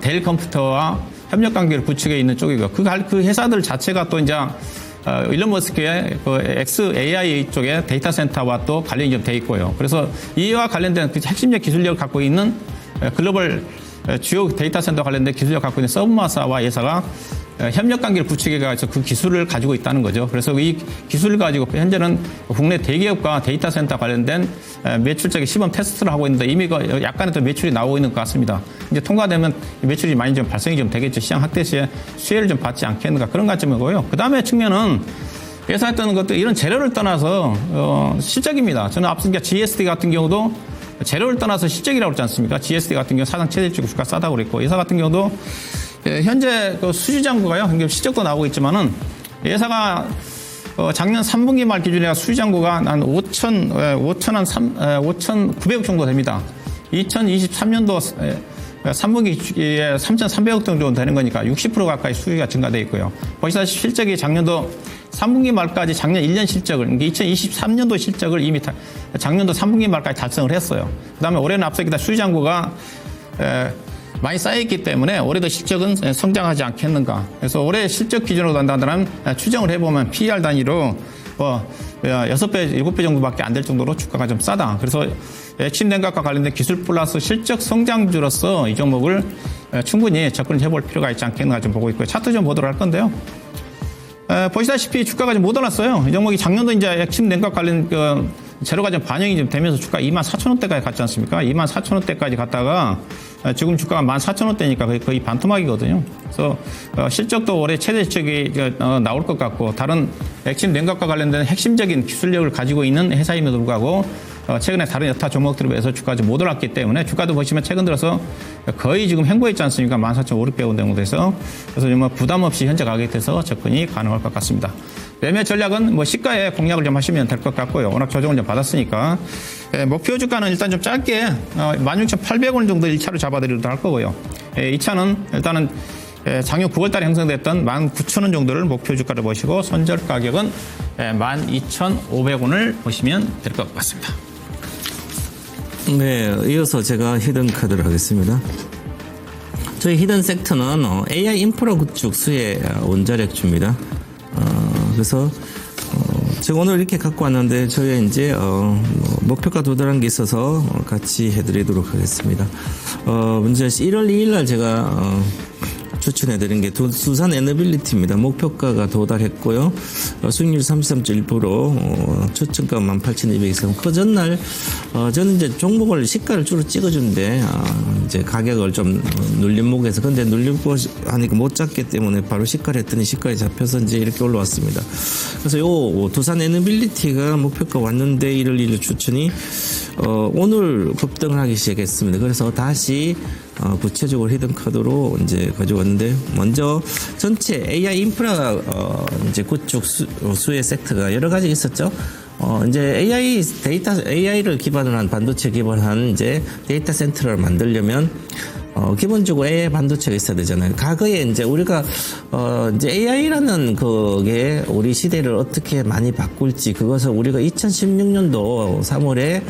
델 컴퓨터와 협력 관계를 구축해 있는 쪽이고요. 그 회사들 자체가 또 이제 일론 머스크의 XAI 쪽에 데이터 센터와 또 관련이 좀 돼 있고요. 그래서 이와 관련된 핵심적 기술력을 갖고 있는 글로벌 주요 데이터 센터 관련된 기술력을 갖고 있는 서브마사와 회사가 협력 관계를 구축해서 그 기술을 가지고 있다는 거죠. 그래서 이 기술을 가지고 현재는 국내 대기업과 데이터 센터 관련된 매출적인 시범 테스트를 하고 있는데 이미 약간의 더 매출이 나오고 있는 것 같습니다. 이제 통과되면 매출이 많이 좀 발생이 좀 되겠죠. 시장 확대 시에 수혜를 좀 받지 않겠는가 그런 관점이고요. 그 다음에 측면은 예상했던 것도 이런 재료를 떠나서 실적입니다. 저는 앞서 GSD 같은 경우도 재료를 떠나서 실적이라고 그러지 않습니까? GSD 같은 경우 사상 최대치고 주가 싸다고 그랬고 예사 같은 경우도 현재 그 수주장구가요. 실적도 나오고 있지만은 예사가 작년 3분기 말 기준에 수주장구가 한 5,900억 정도 됩니다. 2023년도 3분기에 3,300억 정도 되는 거니까 60% 가까이 수주가 증가되어 있고요. 보시다시피 실적이 작년도 3분기 말까지 작년 1년 실적을, 2023년도 실적을 이미 작년도 3분기 말까지 달성을 했어요. 그 다음에 올해는 앞서기다 수주장구가 많이 쌓여있기 때문에 올해도 실적은 성장하지 않겠는가. 그래서 올해 실적 기준으로 단다면 추정을 해보면 PER 단위로 6배, 7배 정도밖에 안 될 정도로 주가가 좀 싸다. 그래서 핵심 냉각과 관련된 기술 플러스 실적 성장주로서 이 종목을 충분히 접근해볼 필요가 있지 않겠는가 좀 보고 있고요. 차트 좀 보도록 할 건데요. 보시다시피 주가가 좀 못 올랐어요. 이 종목이 작년도 이제 핵심 냉각 관련 재료가 좀 반영이 좀 되면서 주가 24,000원대까지 갔지 않습니까? 24,000원대까지 갔다가 지금 주가가 14,000원대니까 거의 반토막이거든요. 그래서 실적도 올해 최대 실적이 나올 것 같고 다른 핵심 냉각과 관련된 핵심적인 기술력을 가지고 있는 회사임에도 불구하고 최근에 다른 여타 종목들에 비해서 주가가 좀 못 올랐기 때문에 주가도 보시면 최근 들어서 거의 지금 횡보했지 않습니까? 14,500원 정도 돼서 그래서 뭐 부담 없이 현재 가격에 대해서 접근이 가능할 것 같습니다. 매매 전략은 뭐 시가에 공략을 좀 하시면 될 것 같고요. 워낙 조정을 좀 받았으니까 목표 주가는 일단 좀 짧게 16,800원 정도 1차로 잡아드리도록 할 거고요. 2차는 일단은 작년 9월달에 형성됐던 19,000원 정도를 목표 주가로 보시고 손절 가격은 12,500원을 보시면 될 것 같습니다. 네, 이어서 제가 히든 카드를 하겠습니다. 저희 히든 섹터는 AI 인프라 구축 수혜 원자력주입니다. 그래서 제가 오늘 이렇게 갖고 왔는데 저희 이제 목표가 도달한 게 있어서 같이 해드리도록 하겠습니다. 먼저 1월 2일 날 제가 추천해드린 게 두산 에너빌리티입니다. 목표가가 도달했고요. 수익률 33.1%, 추천가 18,200원. 그 전날, 저는 이제 종목을 시가를 주로 찍어주는데, 이제 가격을 좀 눌림목에서, 근데 눌리고 하니까 못 잡기 때문에 바로 시가를 했더니 시가에 잡혀서 이제 이렇게 올라왔습니다. 그래서 요 두산 에너빌리티가 목표가 왔는데 1월 1일 추천이, 오늘 급등을 하기 시작했습니다. 그래서 다시 구체적으로 히든 카드로 이제 가져왔는데 먼저 전체 AI 인프라 이제 구축 수혜 섹터가 여러 가지 있었죠. 이제 AI를 기반으로 한 반도체 기반한 이제 데이터 센터를 만들려면 기본적으로 AI 반도체가 있어야 되잖아요. 과거에 이제 우리가 이제 AI라는 그게 우리 시대를 어떻게 많이 바꿀지 그것을 우리가 2016년도 3월에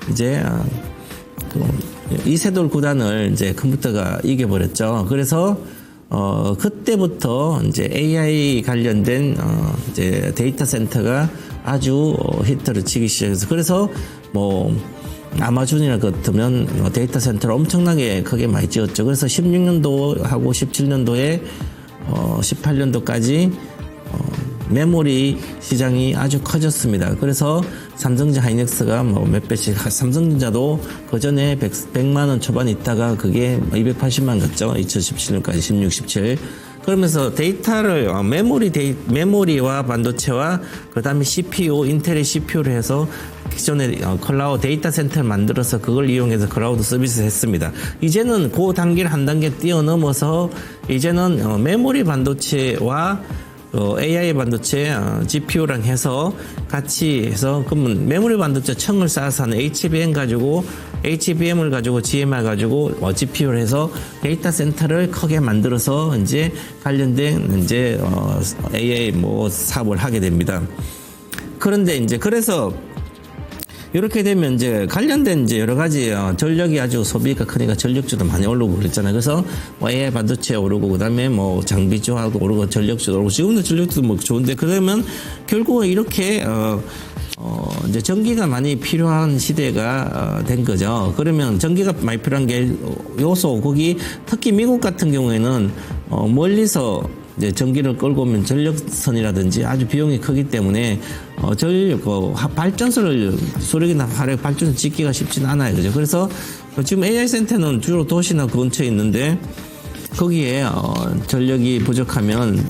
이제 이세돌 구단을 이제 컴퓨터가 이겨버렸죠. 그래서 그때부터 이제 AI 관련된 이제 데이터 센터가 아주 히트를 치기 시작해서 그래서 뭐 아마존이나 같으면 데이터 센터를 엄청나게 크게 많이 지었죠. 그래서 16년도하고 17년도에 18년도까지 메모리 시장이 아주 커졌습니다. 그래서 삼성전자 하이닉스가 뭐 몇 배씩, 삼성전자도 그 전에 100만 원 초반 있다가 그게 280만 갔죠. 2017년까지 16, 17. 그러면서 데이터를 메모리와 반도체와 그다음에 CPU, 인텔의 CPU를 해서 기존에 클라우드 데이터 센터를 만들어서 그걸 이용해서 클라우드 서비스를 했습니다. 이제는 그 단계를 한 단계 뛰어넘어서 이제는 메모리 반도체와 AI 반도체 GPU랑 해서 같이 해서 그러면 메모리 반도체 층을 쌓아서 하는 HBM을 가지고 GMR 가지고 GPU를 해서 데이터 센터를 크게 만들어서 이제 관련된 이제 AI 뭐 사업을 하게 됩니다. 그런데 이제 그래서 이렇게 되면 이제 관련된 이제 여러 가지 전력이 아주 소비가 크니까 전력주도 많이 오르고 그랬잖아요. 그래서 뭐 AI 반도체 오르고 그다음에 뭐 장비주하고 오르고 전력주도 오르고 지금도 전력주도 뭐 좋은데 그러면 결국은 이렇게 이제 전기가 많이 필요한 시대가 된 거죠. 그러면 전기가 많이 필요한 게 요소, 거기 특히 미국 같은 경우에는 멀리서 이제 전기를 끌고 오면 전력선이라든지 아주 비용이 크기 때문에 발전소를 수력이나 화력 발전소 짓기가 쉽지는 않아요. 그죠? 그래서 지금 AI 센터는 주로 도시나 근처에 있는데 거기에 전력이 부족하면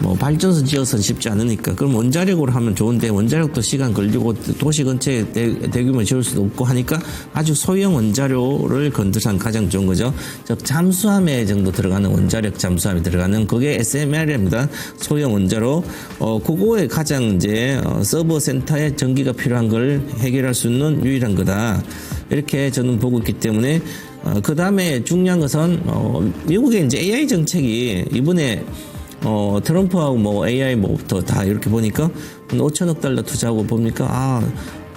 뭐 발전소 지어서 쉽지 않으니까 그럼 원자력으로 하면 좋은데 원자력도 시간 걸리고 도시 근처에 대규모 지을 수도 없고 하니까 아주 소형 원자료를 건드선 가장 좋은 거죠. 즉 잠수함에 정도 들어가는 원자력 잠수함이 들어가는 그게 SMR입니다. 소형 원자로 그거에 가장 이제 서버 센터에 전기가 필요한 걸 해결할 수 있는 유일한 거다. 이렇게 저는 보고 있기 때문에 그 다음에 중요한 것은 미국의 이제 AI 정책이 이번에 트럼프하고 뭐 AI 뭐부터 다 이렇게 보니까 5천억 달러 투자하고 보니까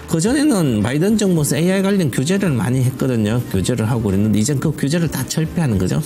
그전에는 바이든 정부에서 AI 관련 규제를 많이 했거든요. 규제를 하고 그랬는데 이젠 그 규제를 다 철폐하는 거죠.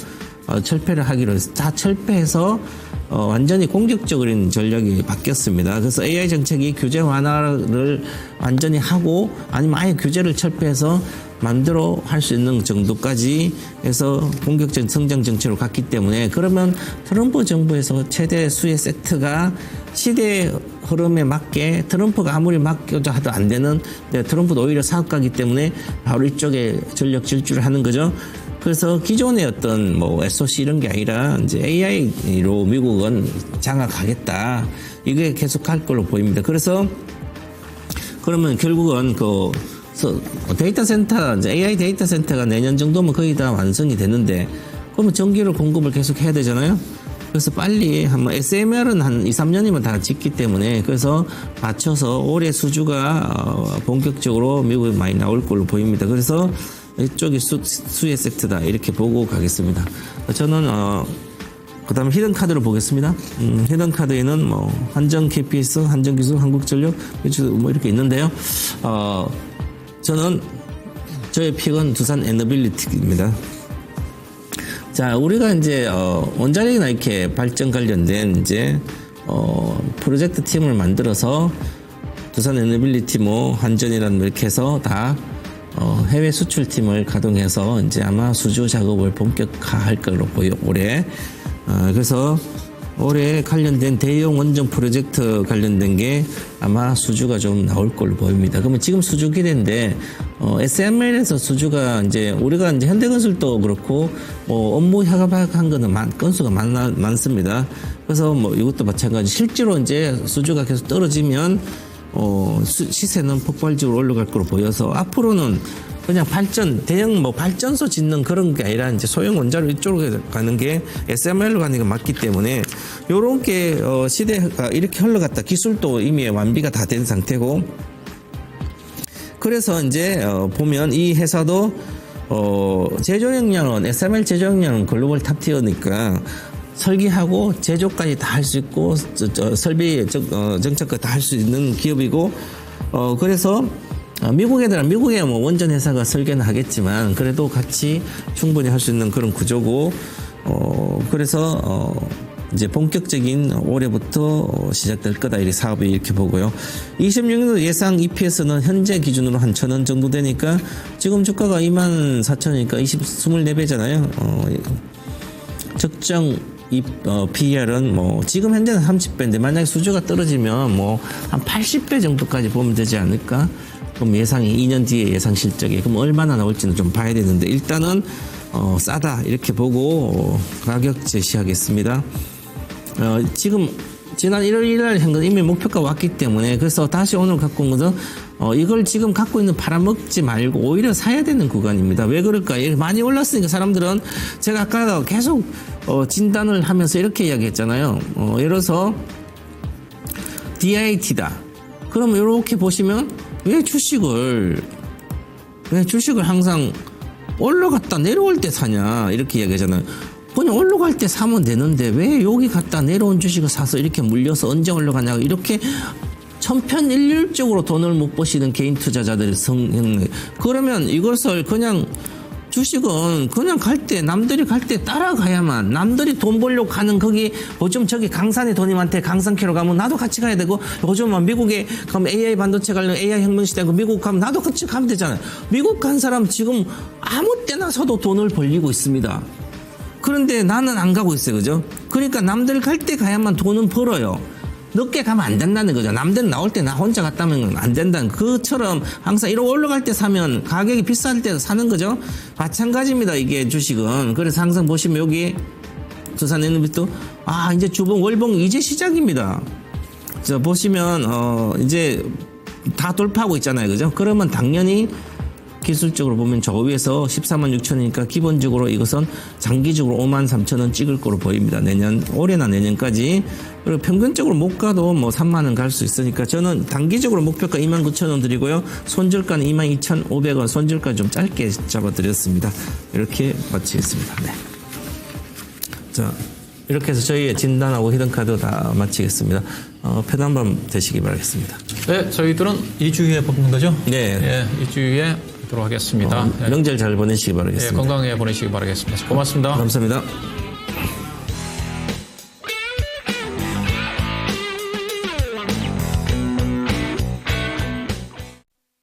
철폐를 하기로 해서 다 철폐해서 완전히 공격적인 전략이 바뀌었습니다. 그래서 AI 정책이 규제 완화를 완전히 하고 아니면 아예 규제를 철폐해서 만들어 할 수 있는 정도까지 해서 본격적인 성장 정책으로 갔기 때문에 그러면 트럼프 정부에서 최대 수혜 세트가 시대의 흐름에 맞게 트럼프가 아무리 맡겨도 하도 안 되는 트럼프도 오히려 사업가이기 때문에 바로 이쪽에 전력 질주를 하는 거죠. 그래서 기존의 어떤 뭐 SOC 이런 게 아니라 이제 AI로 미국은 장악하겠다. 이게 계속 갈 걸로 보입니다. 그래서 그러면 결국은 데이터 센터, AI 데이터 센터가 내년 정도면 거의 다 완성이 되는데, 그러면 전기를 공급을 계속 해야 되잖아요? 그래서 빨리 한번 SMR은 한 2, 3년이면 다 짓기 때문에, 그래서 맞춰서 올해 수주가 본격적으로 미국에 많이 나올 걸로 보입니다. 그래서 이쪽이 수혜 세트다. 이렇게 보고 가겠습니다. 저는, 그 다음에 히든카드를 보겠습니다. 히든카드에는 뭐, 한정 KPS, 한정기술, 한국전력, 뭐 이렇게 있는데요. 저는 저의 픽은 두산 에너빌리티입니다. 자, 우리가 이제 원자력이나 이렇게 발전 관련된 이제 프로젝트 팀을 만들어서 두산 에너빌리티 뭐 한전이라는 뭐 이렇게 해서 다 해외 수출 팀을 가동해서 이제 아마 수주 작업을 본격화할 걸로 보여 올해. 그래서 올해 관련된 대형 원전 프로젝트 관련된 게 아마 수주가 좀 나올 걸로 보입니다. 그러면 지금 수주 기대인데, SML에서 수주가 이제 우리가 이제 현대건설도 그렇고, 업무 협약한 거는 건수가 많습니다. 그래서 뭐 이것도 마찬가지. 실제로 이제 수주가 계속 떨어지면, 시세는 폭발적으로 올라갈 걸로 보여서 앞으로는 그냥 대형 뭐 발전소 짓는 그런 게 아니라 이제 소형 원자로 이쪽으로 가는 게 SMR로 가는 게 맞기 때문에 요런 게 시대가 이렇게 흘러갔다. 기술도 이미 완비가 다 된 상태고 그래서 이제 보면 이 회사도 제조 역량은 SMR 제조 역량은 글로벌 탑티어니까 설계하고 제조까지 다 할 수 있고 설비 정착까지 다 할 수 있는 기업이고 그래서 미국의 뭐 원전 회사가 설계는 하겠지만 그래도 같이 충분히 할 수 있는 그런 구조고 그래서 이제 본격적인 올해부터 시작될 거다 이 사업이 이렇게 보고요. 26년도 예상 EPS는 현재 기준으로 한 1,000원 정도 되니까 지금 주가가 24,000원이니까 24배잖아요. 적정 PER은 뭐 지금 현재는 30배인데 만약에 수주가 떨어지면 뭐 한 80배 정도까지 보면 되지 않을까? 그럼 예상이 2년 뒤에 예상 실적이 그럼 얼마나 나올지는 좀 봐야 되는데 일단은 싸다 이렇게 보고 가격 제시하겠습니다. 지금 지난 1월 1일 한 건 이미 목표가 왔기 때문에 그래서 다시 오늘 갖고 온 것은 이걸 지금 갖고 있는 팔아먹지 말고 오히려 사야 되는 구간입니다. 왜 그럴까? 많이 올랐으니까 사람들은 제가 아까 계속 진단을 하면서 이렇게 이야기했잖아요. 예를 들어서 DIT다. 그럼 이렇게 보시면 왜 주식을 항상 올라갔다 내려올 때 사냐 이렇게 이야기하잖아요. 그냥 올라갈 때 사면 되는데 왜 여기 갔다 내려온 주식을 사서 이렇게 물려서 언제 올라가냐 이렇게 천편일률적으로 돈을 못 버시는 개인 투자자들의 그러면 이것을 그냥 주식은 그냥 갈 때 남들이 갈 때 따라가야만 남들이 돈 벌려고 가는 거기 요즘 저기 강산의 돈님한테 강산캐로 가면 나도 같이 가야 되고 요즘 막 미국에 가면 AI 반도체 관련 AI 혁명 시대고 미국 가면 나도 같이 가면 되잖아요. 미국 간 사람 지금 아무 때나 서도 돈을 벌리고 있습니다. 그런데 나는 안 가고 있어요. 그죠? 그러니까 남들 갈 때 가야만 돈은 벌어요. 늦게 가면 안 된다는 거죠. 남들은 나올 때 나 혼자 갔다면 안 된다는 그처럼 항상 이렇게 올라갈 때 사면 가격이 비쌀 때 사는 거죠. 마찬가지입니다. 이게 주식은. 그래서 항상 보시면 여기 두산에너비도 이제 주봉 월봉 이제 시작입니다. 자 보시면 이제 다 돌파하고 있잖아요. 그죠? 그러면 당연히 기술적으로 보면 저 위에서 14만 6천이니까 기본적으로 이것은 장기적으로 5만 3천 원 찍을 거로 보입니다. 올해나 내년까지. 그리고 평균적으로 못 가도 뭐 3만 원 갈 수 있으니까 저는 단기적으로 목표가 2만 9천 원 드리고요. 손절가는 2만 2,500원, 손절가 좀 짧게 잡아드렸습니다. 이렇게 마치겠습니다. 네. 자, 이렇게 해서 저희의 진단하고 히든카드 다 마치겠습니다. 편한 밤 되시기 바라겠습니다. 네, 저희들은 2주에 뽑는 거죠? 네. 2주에 보도록 하겠습니다. 명절 잘 보내시기 바라겠습니다. 건강하게 보내시기 바라겠습니다. 고맙습니다. 감사합니다.